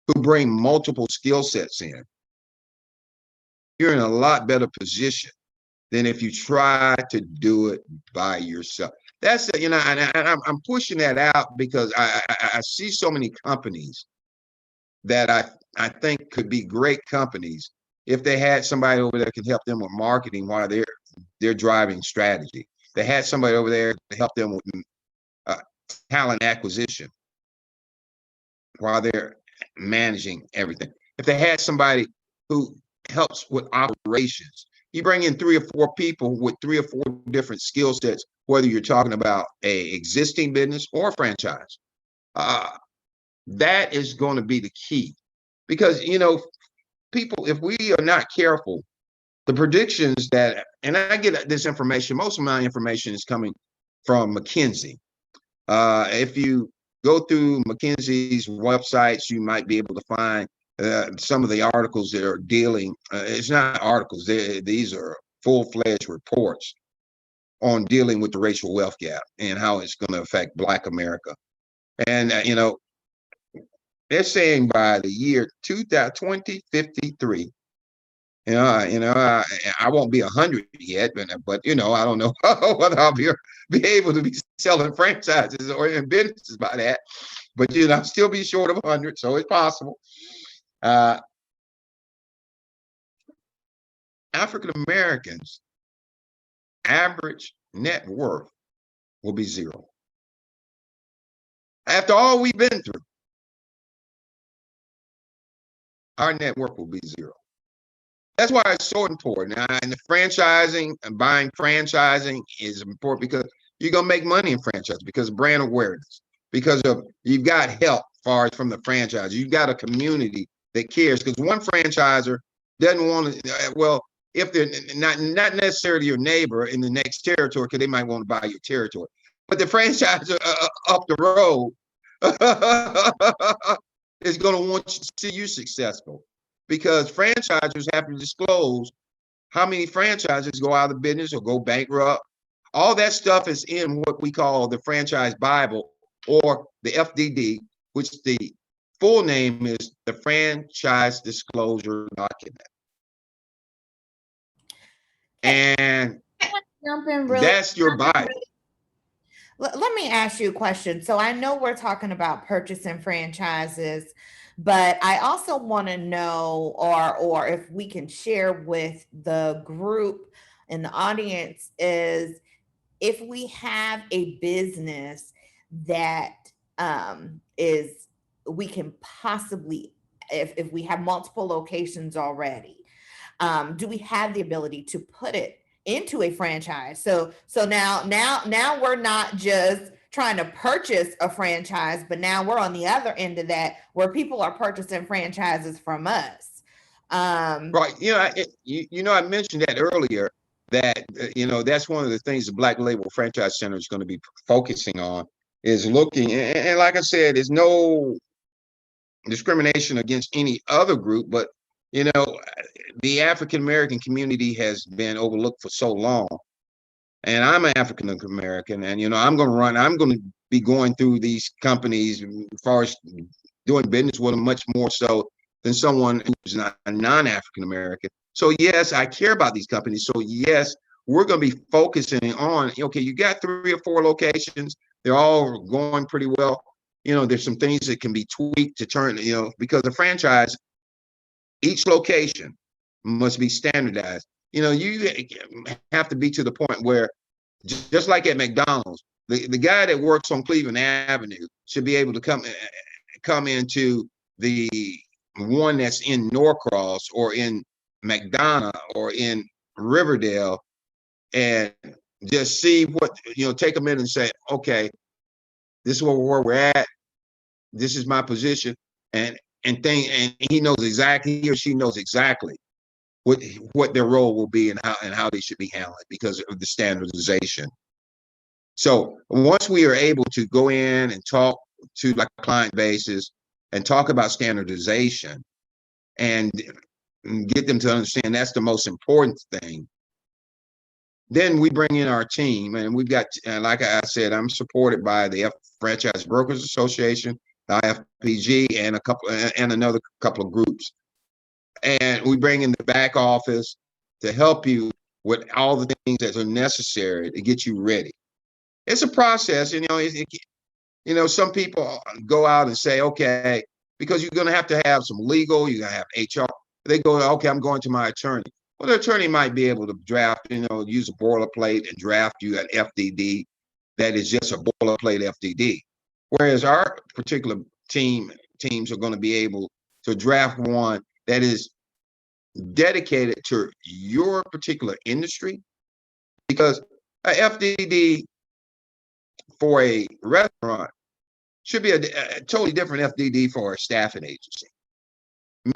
who bring multiple skill sets in, you're in a lot better position than if you try to do it by yourself. That's and I'm pushing that out because I see so many companies that I think could be great companies if they had somebody over there that could help them with marketing while they're driving strategy. They had somebody over there to help them with uh, talent acquisition while they're managing everything. If they had somebody who helps with operations, you bring in 3 or 4 people with 3 or 4 different skill sets, whether you're talking about a existing business or a franchise. That is going to be the key, because people, if we are not careful, the predictions that, and I get this information, most of my information is coming from McKinsey. If you go through McKinsey's websites, you might be able to find some of the articles that are dealing. It's not articles; these are full-fledged reports on dealing with the racial wealth gap and how it's going to affect Black America. And they're saying by the year 2053, I won't be 100 yet, but I don't know whether I'll be able to be selling franchises or in businesses by that. But I'll still be short of 100, so it's possible. African Americans' average net worth will be 0. After all we've been through, our net worth will be 0. That's why it's so important. And the franchising and buying franchising is important, because you're gonna make money in franchise because of brand awareness, because of you've got help as far as from the franchise. You've got a community that cares, because one franchisor doesn't want to. Well, if they're not necessarily your neighbor in the next territory, because they might want to buy your territory, but the franchisor up the road is going to want to see you successful, because franchisors have to disclose how many franchises go out of business or go bankrupt. All that stuff is in what we call the Franchise Bible, or the FDD, which the full name is the Franchise Disclosure Document. And that's your Bible. Let me ask you a question. So I know we're talking about purchasing franchises, but I also want to know, or if we can share with the group and the audience, is if we have a business that is, we can possibly, if we have multiple locations already, do we have the ability to put it into a franchise? So now we're not just trying to purchase a franchise, but now we're on the other end of that, where people are purchasing franchises from us. Right. I mentioned that earlier, that that's one of the things the Black Label Franchise Center is going to be focusing on, is looking, and like I said, there's no discrimination against any other group, but the African American community has been overlooked for so long. And I'm an African American, and I'm going to be going through these companies as far as doing business with them much more so than someone who's not a non-African American. So yes, I care about these companies. So yes, we're going to be focusing on, okay, you got 3 or 4 locations. They're all going pretty well. There's some things that can be tweaked to turn, because the franchise, each location must be standardized. You have to be to the point where, just like at McDonald's, the guy that works on Cleveland Avenue should be able to come into the one that's in Norcross or in McDonough or in Riverdale, and just see what, take a minute and say, okay, this is where we're at. This is my position, and he knows exactly, he or she knows exactly what their role will be and how they should be handled, because of the standardization. So once we are able to go in and talk to like client bases and talk about standardization and get them to understand that's the most important thing, then we bring in our team, and we've got, like I said, I'm supported by the Franchise Brokers Association, the IFPG, and another couple of groups. And we bring in the back office to help you with all the things that are necessary to get you ready. It's a process, some people go out and say, okay, because you're going to have some legal, you're going to have HR. They go, okay, I'm going to my attorney. Well, the attorney might be able to draft, use a boilerplate and draft you an FDD that is just a boilerplate FDD. Whereas our particular teams are going to be able to draft one that is dedicated to your particular industry, because a FDD for a restaurant should be a totally different FDD for a staffing agency.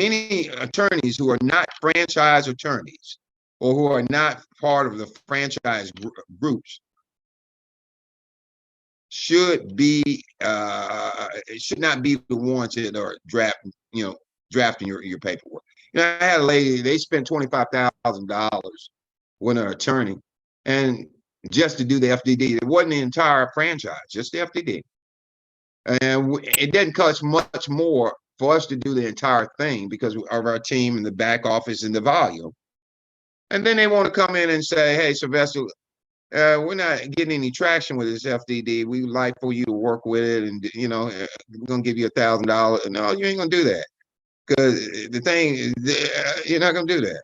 Many attorneys who are not franchise attorneys or who are not part of the franchise groups should not be the ones that are drafting your paperwork. I had a lady, they spent $25,000 with an attorney, and just to do the FDD. It wasn't the entire franchise, just the FDD. And it didn't cost much more for us to do the entire thing because of our team in the back office and the volume. And then they want to come in and say, hey, Sylvester, we're not getting any traction with this FDD. We would like for you to work with it, and we're gonna give you $1,000. No, you ain't gonna do that, because the thing, you're not gonna do that.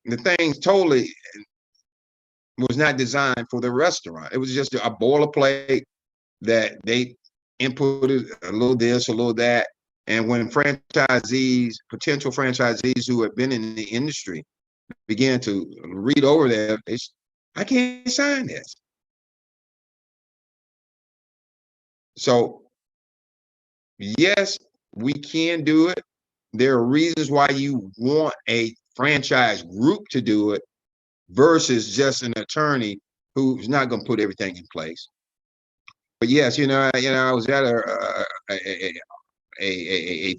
The thing totally was not designed for the restaurant. It was just a boilerplate that they inputted a little this, a little that. And when potential franchisees who have been in the industry began to read over that, I can't sign this. So yes, we can do it. There are reasons why you want a franchise group to do it versus just an attorney who's not going to put everything in place. But yes, I was at a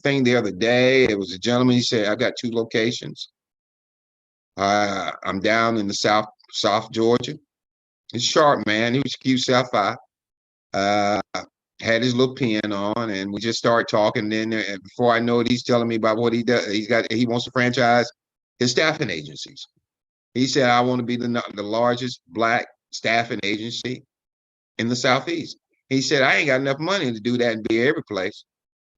thing the other day. It was a gentleman. He said, "I got 2 locations. I'm down in the South Georgia." He's sharp, man. He was cute, South 5. Had his little pen on, and we just started talking. Then before I know it, he's telling me about what he does. He wants to franchise his staffing agencies. He said, "I want to be the largest Black staffing agency in the Southeast." He said, "I ain't got enough money to do that and be every place."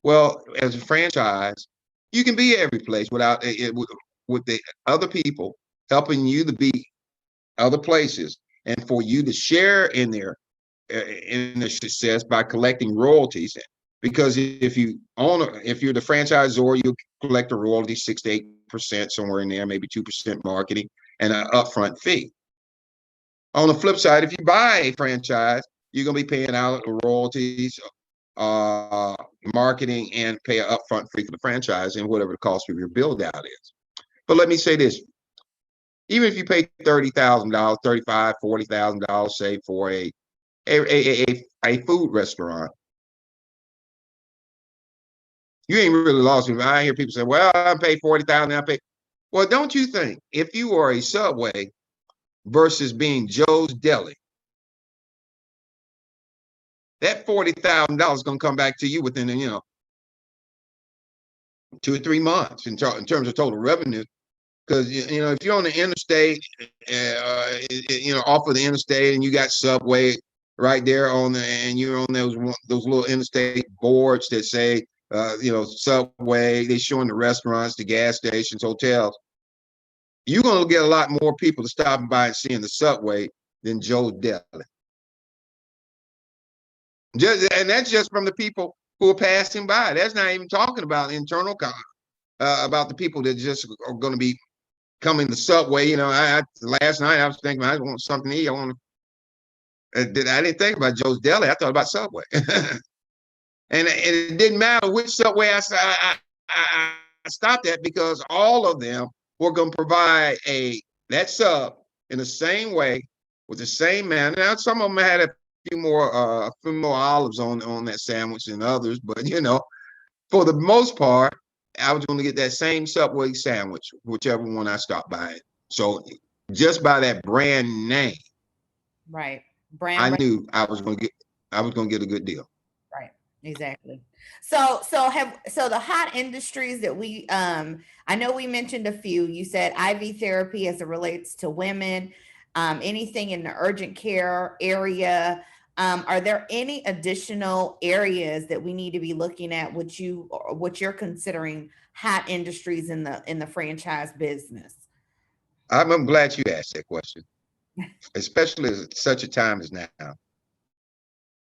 Well, as a franchise, you can be every place without with the other people helping you to be other places, and for you to share in their success by collecting royalties. Because if you're the franchisor, you collect a royalty 6 to 8%, somewhere in there, maybe 2% marketing and an upfront fee. On the flip side, if you buy a franchise, you're gonna be paying out royalties, marketing, and pay an upfront fee for the franchise and whatever the cost of your build out is. But let me say this: even if you pay $30,000, $35,000, $40,000, say, for a food restaurant, you ain't really lost. I hear people say, "Well, I pay $40,000. I pay." Well, don't you think if you are a Subway versus being Joe's Deli, that $40,000 is going to come back to you within 2 or 3 months in terms of total revenue? Because if you're on the interstate, off of the interstate, and you got Subway right there and you're on those little interstate boards that say, Subway, they showing the restaurants, the gas stations, hotels. You're gonna get a lot more people to stop by and seeing the Subway than Joe's Deli. And that's just from the people who are passing by. That's not even talking about internal about the people that just are going to be coming to Subway. Last night I was thinking, I want something to eat. I didn't think about Joe's Deli. I thought about Subway. And it didn't matter which Subway I stopped at, because all of them were going to provide that sub in the same way, with the same manner. Now, some of them had a few more olives on that sandwich than others, but for the most part, I was going to get that same Subway sandwich, whichever one I stopped by. So just by that brand name, right? I knew I was going to get a good deal. Right. Exactly. So the hot industries that we I know we mentioned a few. You said IV therapy as it relates to women, anything in the urgent care area, Are there any additional areas that we need to be looking at, what you're considering hot industries in the franchise business? I'm glad you asked that question, especially at such a time as now.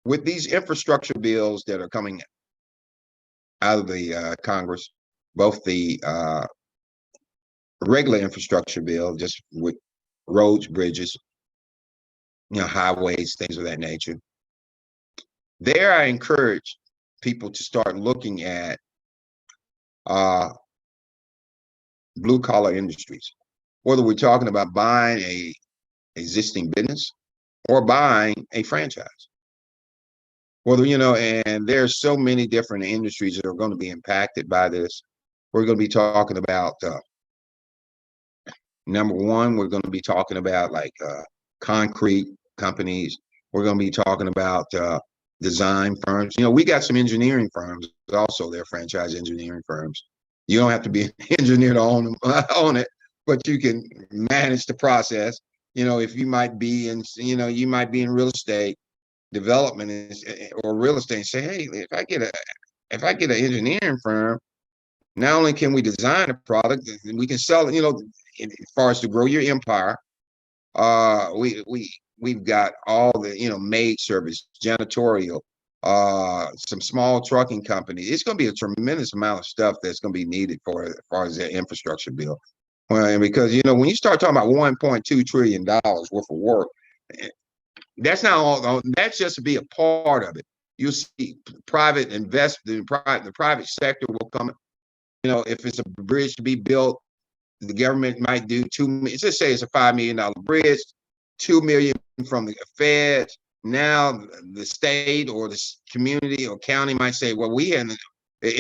With these infrastructure bills that are coming out of the Congress, both the regular infrastructure bill, just with roads, bridges, highways, things of that nature. There, I encourage people to start looking at blue collar industries, whether we're talking about buying a existing business or buying a franchise. Whether, and there's so many different industries that are going to be impacted by this. We're going to be talking about number one, we're going to be talking about like concrete companies. We're going to be talking about design firms. We got some engineering firms also. They're franchise engineering firms. You don't have to be an engineer to own it, but you can manage the process. If you might be in, you might be in real estate development or real estate, and say, hey, if I get an engineering firm, not only can we design a product, we can sell it. As far as to grow your empire, we've got all the maid service, janitorial, some small trucking companies. It's going to be a tremendous amount of stuff that's going to be needed for as far as the infrastructure bill. Well, because when you start talking about $1.2 trillion worth of work, that's not all. That's just to be a part of it. You'll see private investment, the private sector will come. If it's a bridge to be built, the government might do just say it's a $5 million bridge, $2 million from the feds. Now the state or the community or county might say, well, we in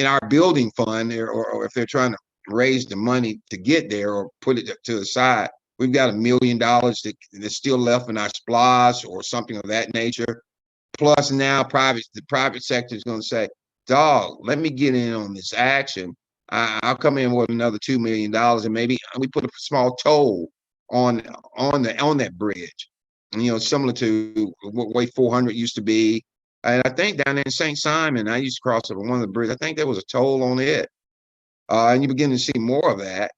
our building fund, or if they're trying to raise the money to get there or put it to the side, we've got $1 million that's still left in our SPLOST or something of that nature. Plus now the private sector is going to say, dog, let me get in on this action. I'll come in with another $2 million, and maybe we put a small toll on that bridge. Similar to what Way 400 used to be. And I think down there in St. Simon, I used to cross over one of the bridges. I think there was a toll on it. And you begin to see more of that.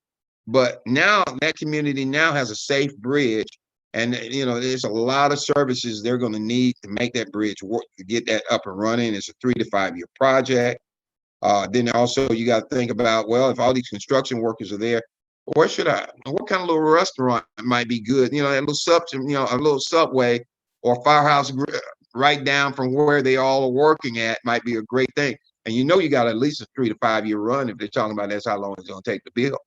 But now that community now has a safe bridge. And, there's a lot of services they're going to need to make that bridge work, to get that up and running. It's a 3 to 5 year project. Then also you got to think about, well, if all these construction workers are there, what kind of little restaurant might be good? A little Subway or Firehouse right down from where they all are working at might be a great thing. And you got at least a 3 to 5 year run if they're talking about that's how long it's going to take to build.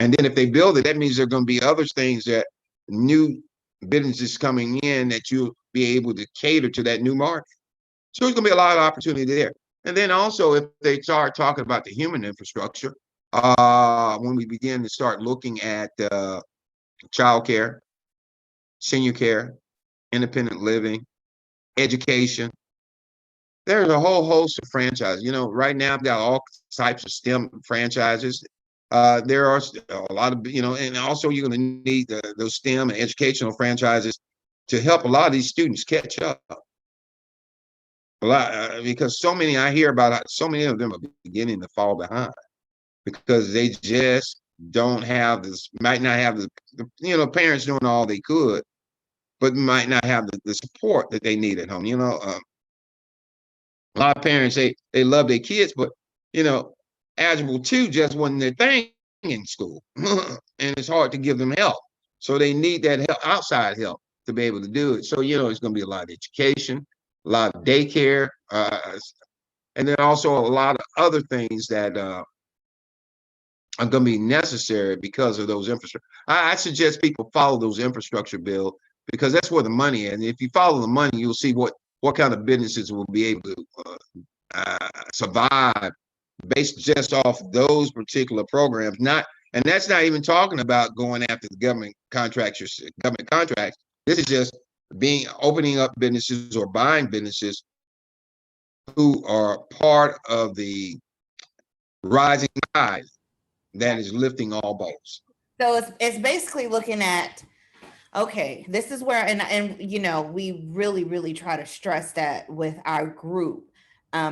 And then if they build it, that means there are going to be other things that new businesses coming in that you'll be able to cater to that new market. So there's going to be a lot of opportunity there. And then also, if they start talking about the human infrastructure, when we begin to start looking at child care, senior care, independent living, education, there's a whole host of franchises. Right now I've got all types of STEM franchises. There are a lot of, and also you're going to need those STEM and educational franchises to help a lot of these students catch up. A lot, because I hear about so many of them are beginning to fall behind because they just don't have this, might not have the parents doing all they could, but might not have the support that they need at home. A lot of parents say they love their kids, but Algebra 2 just wasn't their thing in school, and it's hard to give them help. So they need that help, outside help, to be able to do it. So it's going to be a lot of education, a lot of daycare, and then also a lot of other things that are going to be necessary because of those infrastructure. I suggest people follow those infrastructure bill because that's where the money is. And if you follow the money, you'll see what kind of businesses will be able to survive based just off those particular programs. And that's not even talking about going after the government contracts. This is just opening up businesses or buying businesses who are part of the rising tide that is lifting all boats. So it's basically looking at Okay, this is where, and you know, we really try to stress that with our group.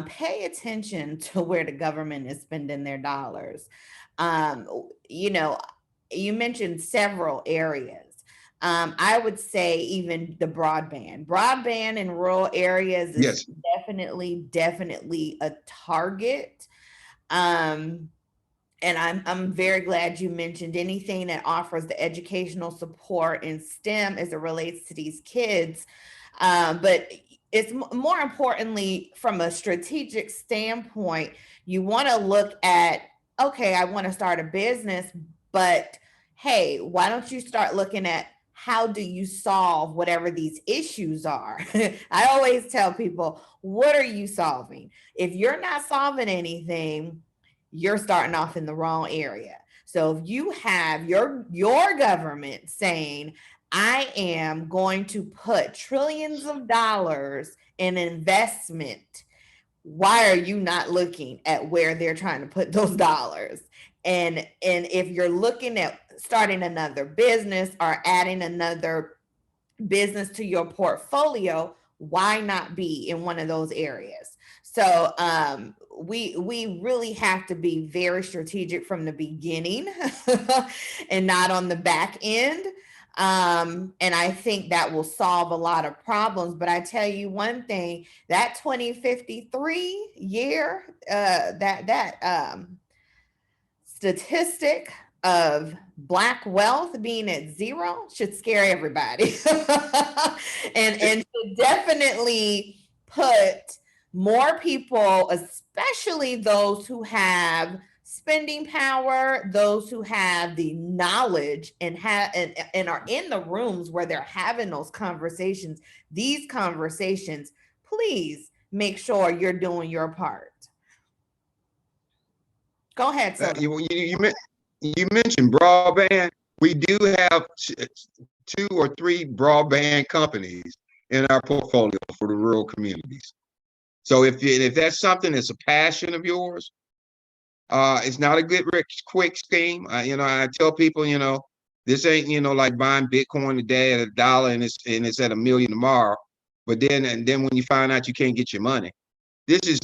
Pay attention to where the government is spending their dollars. Um, you know, you mentioned several areas. I would say even the broadband in rural areas is Yes. definitely a target. Um, and I'm very glad you mentioned anything that offers the educational support in STEM as it relates to these kids. But it's more importantly, from a strategic standpoint, you want to look at, okay, I want to start a business, but hey, why don't you start looking at how do you solve whatever these issues are? I always tell people, what are you solving? If you're not solving anything, you're starting off in the wrong area. So if you have your government saying, I am going to put trillions of dollars in investment, why are you not looking at where they're trying to put those dollars? And if you're looking at starting another business or adding another business to your portfolio, why not be in one of those areas? So we really have to be very strategic from the beginning and not on the back end. And I think that will solve a lot of problems. But I tell you one thing, that 2053 year, that statistic of Black wealth being at zero should scare everybody. And should definitely put more people, especially those who have spending power, those who have the knowledge and and are in the rooms where they're having those conversations, these conversations, please make sure you're doing your part. Go ahead, Soda. You mentioned broadband. We do have two or three broadband companies in our portfolio for the rural communities. So if that's something that's a passion of yours, it's not a good rich quick scheme. I tell people, this ain't like buying Bitcoin today at $1 and it's at 1 million tomorrow. But then when you find out you can't get your money, this is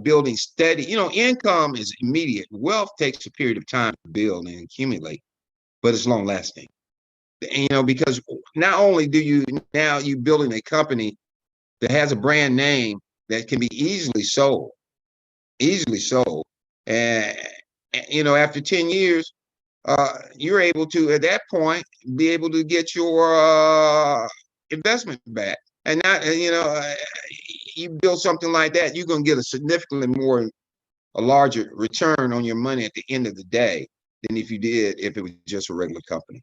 building steady. Income is immediate. Wealth takes a period of time to build and accumulate, but it's long lasting. Because not only you building a company that has a brand name that can be easily sold, and after 10 years, you're able to at that point be able to get your investment back, and not you build something like that, you're going to get a larger return on your money at the end of the day than if it was just a regular company,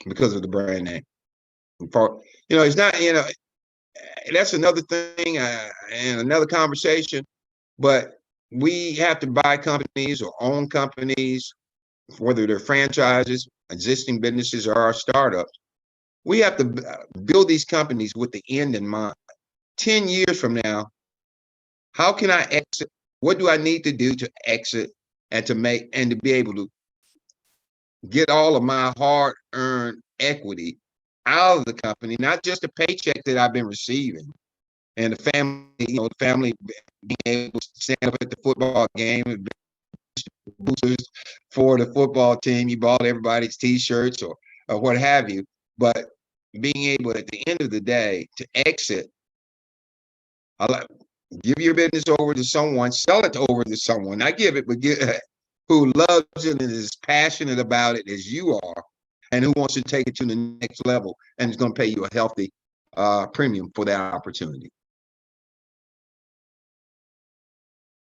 because of the brand name. It's not, that's another thing and another conversation, but we have to buy companies or own companies, whether they're franchises, existing businesses, or our startups. We have to build these companies with the end in mind. 10 years from now, how can I exit? What do I need to do to exit and to be able to get all of my hard-earned equity out of the company, not just a paycheck that I've been receiving, and the family being able to stand up at the football game and boosters for the football team. You bought everybody's T-shirts or what have you, but being able at the end of the day to exit, give your business over to someone, sell it over to someone, not give it, but who loves it and is passionate about it as you are, and who wants to take it to the next level and is going to pay you a healthy premium for that opportunity.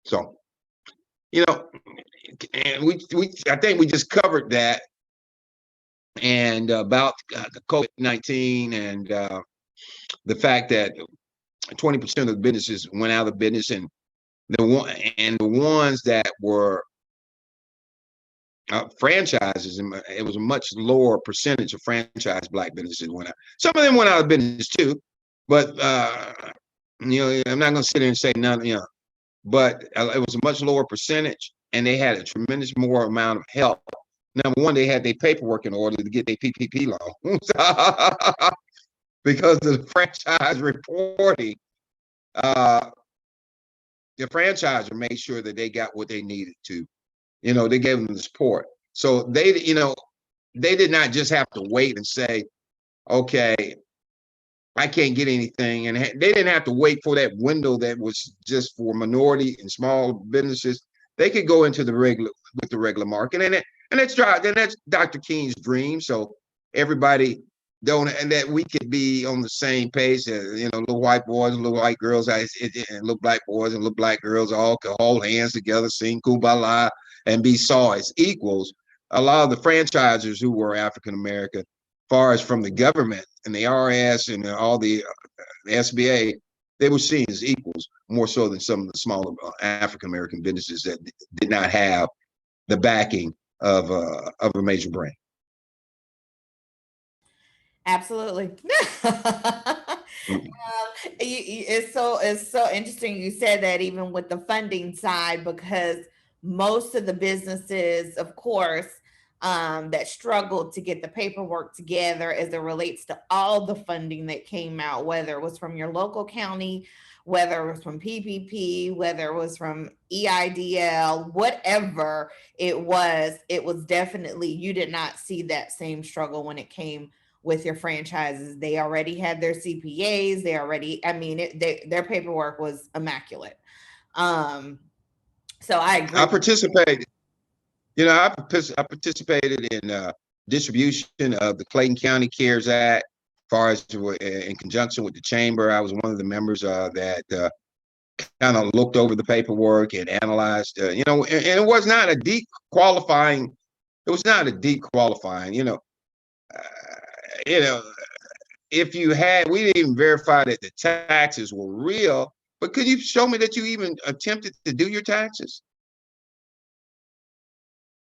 So, and I think we just covered that, and about the COVID-19 and the fact that 20% of the businesses went out of business, and the ones that were franchises, and it was a much lower percentage of franchise Black businesses went out. Some of them went out of business too, but I'm not going to sit there and say none, but it was a much lower percentage, and they had a tremendous more amount of help Number one, they had their paperwork in order to get their PPP loan because of the franchise reporting. The franchisor made sure that they got what they needed to. They gave them the support. So they did not just have to wait and say, okay, I can't get anything. And they didn't have to wait for that window that was just for minority and small businesses. They could go into the regular market. And that's Dr. King's dream. So everybody and that we could be on the same page. Little white boys and little white girls, and little black boys and little black girls all could hold hands together, sing Kumbaya, and be saw as equals. A lot of the franchisers who were African American, as far as from the government and the IRS and all the SBA, they were seen as equals more so than some of the smaller African American businesses that did not have the backing of a major brand. Absolutely. It's so interesting you said that, even with the funding side, because most of the businesses, of course, that struggled to get the paperwork together as it relates to all the funding that came out, whether it was from your local county, whether it was from PPP, whether it was from EIDL, whatever it was definitely, you did not see that same struggle when it came with your franchises. They already had their CPAs. Their paperwork was immaculate. So I agree. I participated. I participated in distribution of the Clayton County CARES Act. As far as in conjunction with the chamber, I was one of the members that kind of looked over the paperwork and analyzed. And it was not a deep qualifying. It was not a deep qualifying. If you had, we didn't even verify that the taxes were real. But could you show me that you even attempted to do your taxes?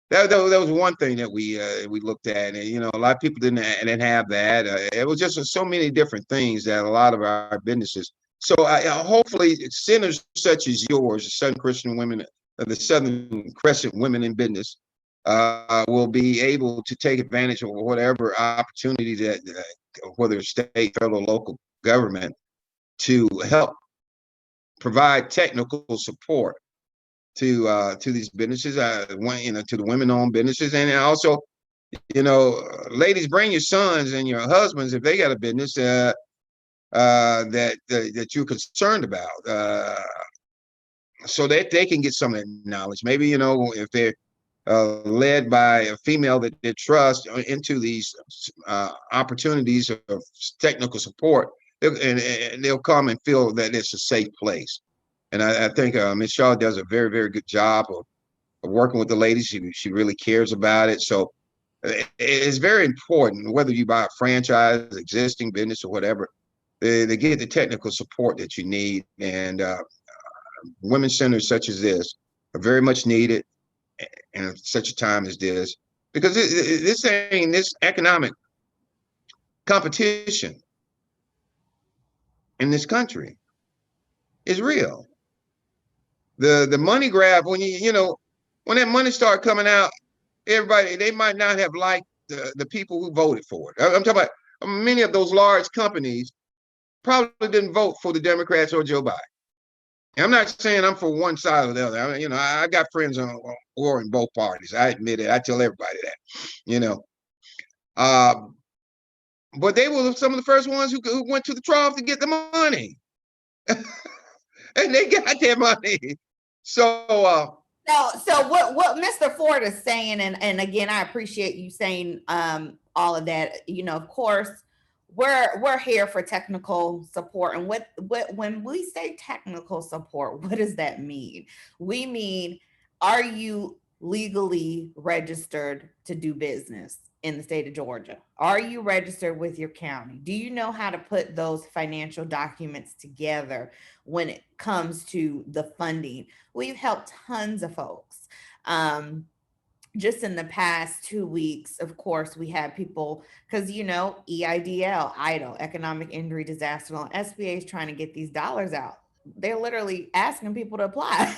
That was one thing that we looked at, and a lot of people didn't have that. It was just so many different things that a lot of our businesses. So hopefully, centers such as yours, the Southern Christian Women, the Southern Crescent Women in Business, will be able to take advantage of whatever opportunity that, whether it's state, federal, local government, to help provide technical support to these businesses, to the women-owned businesses, and also, ladies, bring your sons and your husbands if they got a business that you're concerned about, so that they can get some of that knowledge. Maybe if they're led by a female that they trust into these opportunities of technical support, and they'll come and feel that it's a safe place. And I think Ms. Shaw does a very, very good job of working with the ladies. She really cares about it. So it's very important, whether you buy a franchise, existing business, or whatever, to get the technical support that you need. And women's centers such as this are very much needed in such a time as this, because this economic competition in this country is real. The money grab, when when that money start coming out, everybody, they might not have liked the people who voted for it. I'm talking about many of those large companies probably didn't vote for the Democrats or Joe Biden. And I'm not saying I'm for one side or the other. I got friends who are in both parties. I admit it. I tell everybody that. But they were some of the first ones who went to the trough to get the money. And they got their money. So what Mr. Ford is saying, and again, I appreciate you saying all of that. Of course, we're here for technical support. And what when we say technical support, what does that mean? We mean, are you legally registered to do business in the state of Georgia? Are you registered with your county? Do you know how to put those financial documents together when it comes to the funding? We've helped tons of folks. Just in the past 2 weeks, of course, we had people, because EIDL, EIDL, Economic Injury Disaster Loan, SBA is trying to get these dollars out. They're literally asking people to apply.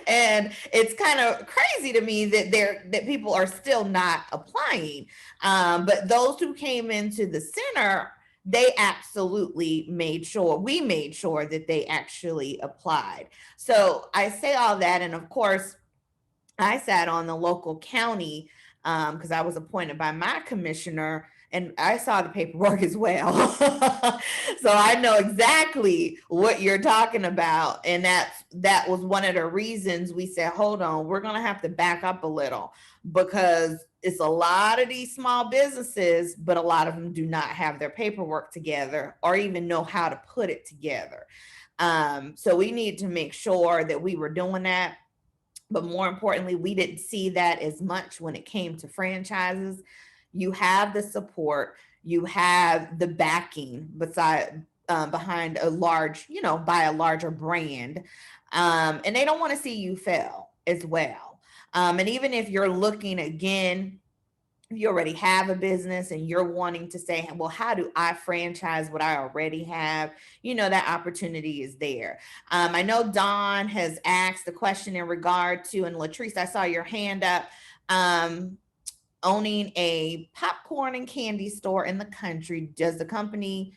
And it's kind of crazy to me that that people are still not applying. But those who came into the center, they absolutely we made sure that they actually applied. So I say all that, and of course, I sat on the local county because I was appointed by my commissioner, and I saw the paperwork as well. So I know exactly what you're talking about. And that was one of the reasons we said, hold on, we're going to have to back up a little, because it's a lot of these small businesses, but a lot of them do not have their paperwork together or even know how to put it together. So we need to make sure that we were doing that. But more importantly, we didn't see that as much when it came to franchises. You have the support, you have the backing behind a large, by a larger brand. And they don't want to see you fail as well. And even if you're looking again, if you already have a business and you're wanting to say, well, how do I franchise what I already have? That opportunity is there. I know Dawn has asked the question in regard to, and Latrice, I saw your hand up, owning a popcorn and candy store in the country. Does the company,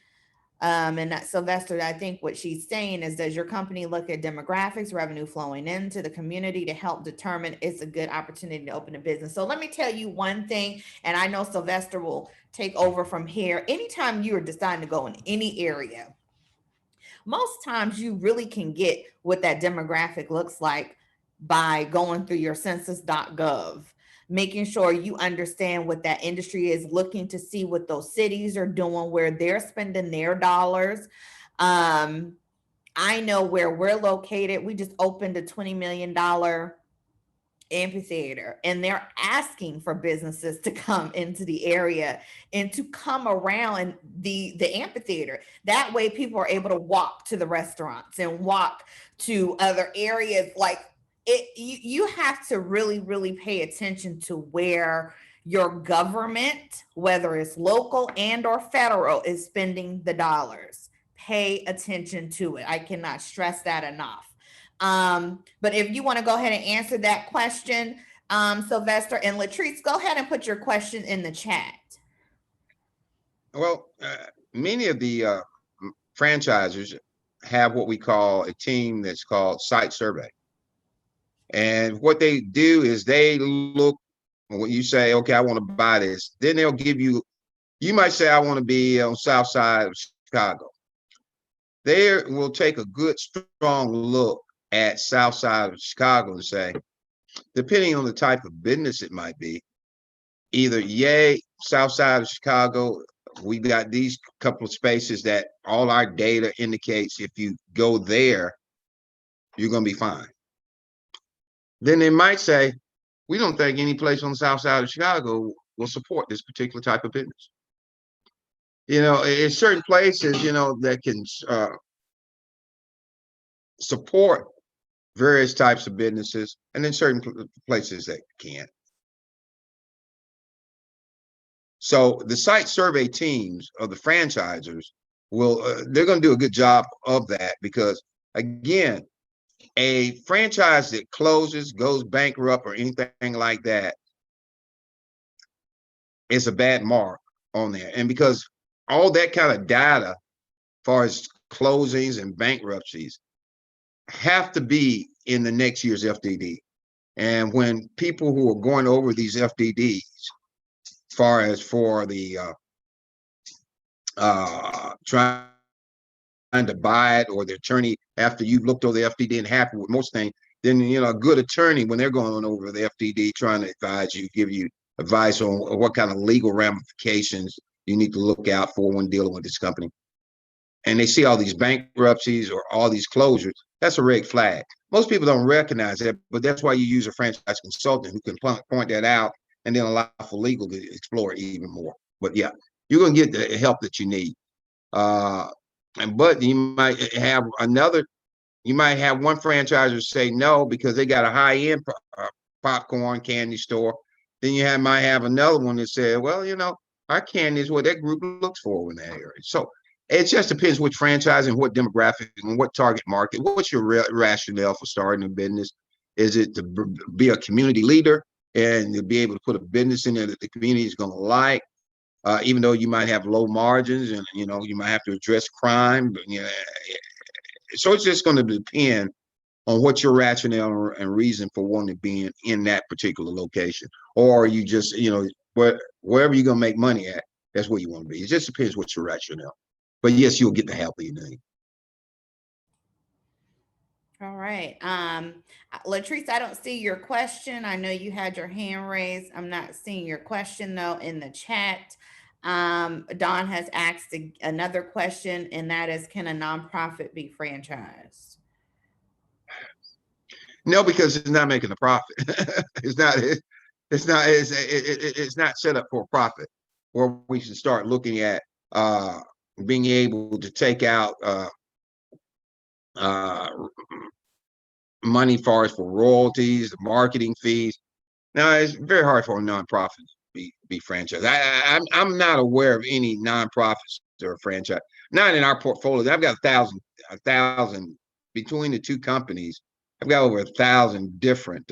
and that Sylvester, I think what she's saying is, does your company look at demographics, revenue flowing into the community to help determine it's a good opportunity to open a business? So let me tell you one thing, and I know Sylvester will take over from here. Anytime you are deciding to go in any area, most times you really can get what that demographic looks like by going through your census.gov, making sure you understand what that industry is, looking to see what those cities are doing, where they're spending their dollars. I know where we're located. We just opened a $20 million amphitheater, and they're asking for businesses to come into the area and to come around the amphitheater. That way people are able to walk to the restaurants and walk to other areas. Like you have to really, really pay attention to where your government, whether it's local and or federal, is spending the dollars. Pay attention to it. I cannot stress that enough. But if you want to go ahead and answer that question, Sylvester and Latrice, go ahead and put your question in the chat. Well, many of the franchisers have what we call a team that's called site survey. And what they do is they look, when you say, okay, I want to buy this, then they'll give you, you might say, I want to be on South Side of Chicago. They will take a good, strong look at South Side of Chicago and say, depending on the type of business it might be, either yay, South Side of Chicago, we got these couple of spaces that all our data indicates if you go there, you're going to be fine. Then they might say, we don't think any place on the South Side of Chicago will support this particular type of business. In certain places, that can support various types of businesses, and then certain places that can't. So the site survey teams of the franchisors they're going to do a good job of that, because again, a franchise that closes, goes bankrupt, or anything like that is a bad mark on there. And because all that kind of data, as far as closings and bankruptcies, have to be in the next year's FDD. And when people who are going over these FDDs, as far as for the trying to buy it, or the attorney, after you've looked over the FDD and happy with most things, then a good attorney, when they're going over the FDD trying to advise you, give you advice on what kind of legal ramifications you need to look out for when dealing with this company, and they see all these bankruptcies or all these closures, that's a red flag. Most people don't recognize that, but that's why you use a franchise consultant who can point that out, and then allow for legal to explore it even more. But yeah, you're going to get the help that you need. But you might have one franchisor say no because they got a high-end popcorn candy store. Then you might have another one that said, well, our candy is what that group looks for in that area. So it just depends which franchise and what demographic and what target market, what's your rationale for starting a business. Is it to be a community leader and to be able to put a business in there that the community is going to like? Even though you might have low margins and, you know, you might have to address crime, but, you know, so it's just going to depend on what your rationale and reason for wanting to be in that particular location. Or you just, you know, wherever you're going to make money at, that's where you want to be. It just depends what your rationale. But yes, you'll get the help you need. All right. Latrice, I don't see your question. I know you had your hand raised. I'm not seeing your question though in the chat. Don has asked another question, and that is, can a nonprofit be franchised? No, because it's not making a profit. it's not. It's not set up for a profit. Where we should start looking at being able to take out money for royalties, marketing fees. Now it's very hard for a nonprofit to be franchised. I'm not aware of any nonprofits that are franchised. Not in our portfolio. I've got a thousand between the two companies. I've got over 1,000 different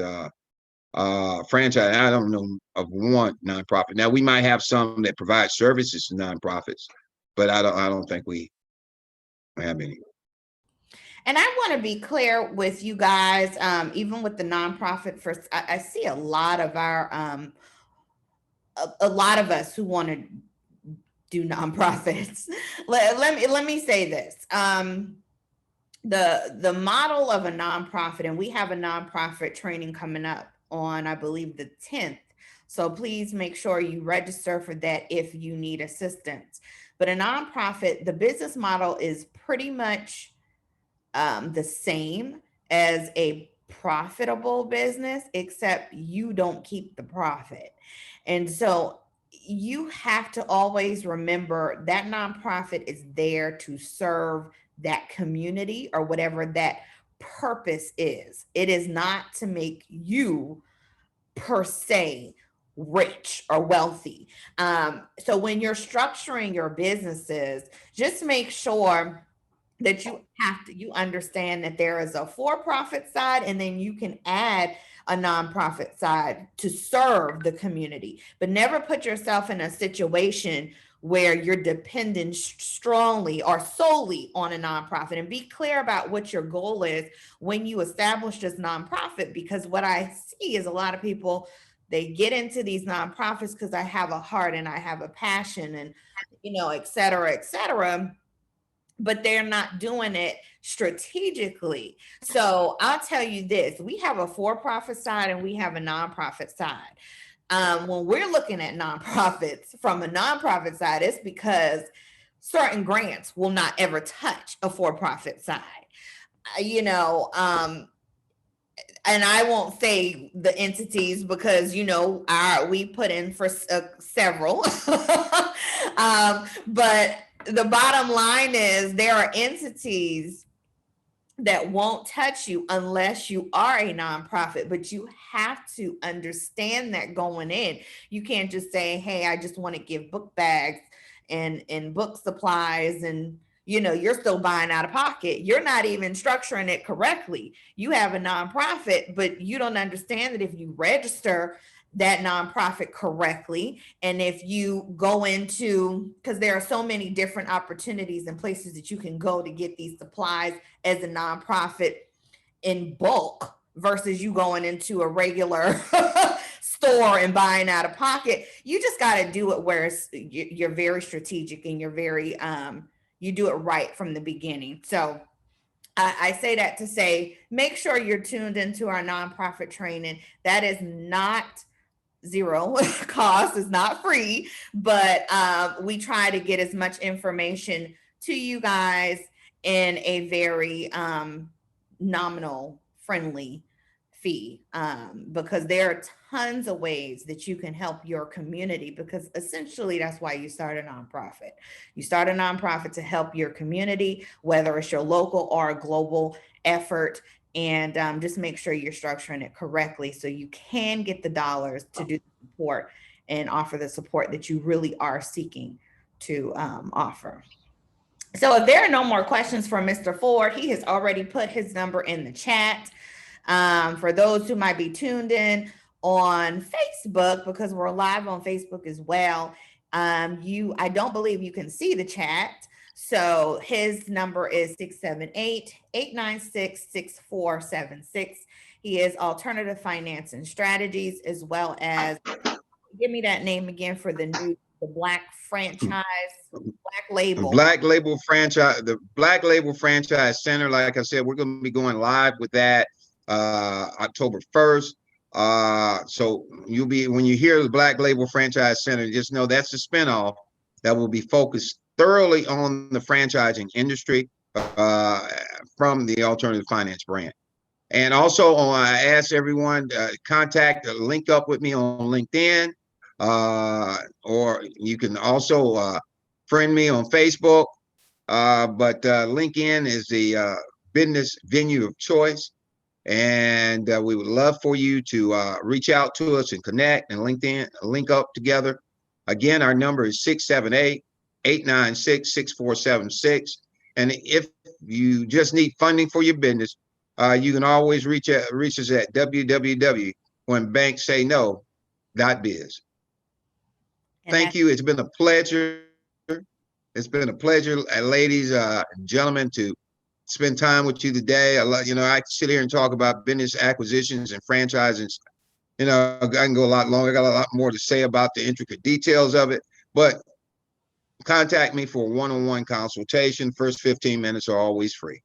franchise. I don't know of one nonprofit. Now we might have some that provide services to nonprofits, but I don't think we have any. And I want to be clear with you guys, even with the nonprofit. I see a lot of our, a lot of us who want to do nonprofits. Let me say this. The model of a nonprofit, and we have a nonprofit training coming up on, I believe, the 10th. So please make sure you register for that if you need assistance. But a nonprofit, the business model is pretty much the same as a profitable business, except you don't keep the profit. And so you have to always remember that nonprofit is there to serve that community or whatever that purpose is. It is not to make you per se rich or wealthy. So when you're structuring your businesses, just make sure that you understand that there is a for-profit side, and then you can add a nonprofit side to serve the community, but never put yourself in a situation where you're dependent strongly or solely on a nonprofit. And be clear about what your goal is when you establish this nonprofit, because what I see is a lot of people, they get into these nonprofits because I have a heart and I have a passion and, you know, et cetera, but they're not doing it strategically. So I'll tell you this, we have a for-profit side and we have a nonprofit side. When we're looking at nonprofits from a nonprofit side, it's because certain grants will not ever touch a for-profit side. You know, and I won't say the entities because, you know, we put in for several. But the bottom line is there are entities that won't touch you unless you are a nonprofit, but you have to understand that going in. You can't just say, hey, I just want to give book bags and book supplies, and you know, you're still buying out of pocket. You're not even structuring it correctly. You have a nonprofit, but you don't understand that if you register that nonprofit correctly, and if you go into, because there are so many different opportunities and places that you can go to get these supplies as a nonprofit in bulk versus you going into a regular store and buying out of pocket. You just got to do it where you're very strategic and you're very you do it right from the beginning. So I say that to say, make sure you're tuned into our nonprofit training. That is not zero cost, is not free, but we try to get as much information to you guys in a very nominal friendly fee, because there are tons of ways that you can help your community, because essentially that's why you start a nonprofit. You start a nonprofit to help your community, whether it's your local or a global effort, and just make sure you're structuring it correctly so you can get the dollars to do the support and offer the support that you really are seeking to offer. So if there are no more questions for Mr. Ford, he has already put his number in the chat. For those who might be tuned in on Facebook, because we're live on Facebook as well, I don't believe you can see the chat. So his number is 678-896-6476. He is Alternative Finance and Strategies, as well as, give me that name again for the Black franchise, Black label. Black Label Franchise, the Black Label Franchise Center. Like I said, we're going to be going live with that October 1st. So you'll be, when you hear the Black Label Franchise Center, just know that's a spinoff that will be focused thoroughly on the franchising industry from the Alternative Finance brand. And also, I ask everyone to link up with me on LinkedIn, or you can also friend me on Facebook. But LinkedIn is the business venue of choice. And we would love for you to reach out to us and connect and link up together. Again, our number is 678-896-6476. And if you just need funding for your business, you can always reach us at www.whenbanksayno.biz. Thank you. It's been a pleasure. It's been a pleasure, ladies and gentlemen, to spend time with you today. I sit here and talk about business acquisitions and franchisings. I can go a lot longer. I got a lot more to say about the intricate details of it, but contact me for a one-on-one consultation. First 15 minutes are always free.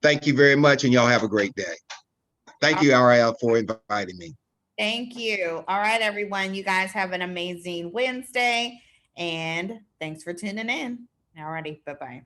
Thank you very much, and y'all have a great day. Thank you, RL, for inviting me. Thank you. All right, everyone. You guys have an amazing Wednesday, and thanks for tuning in. All righty. Bye-bye.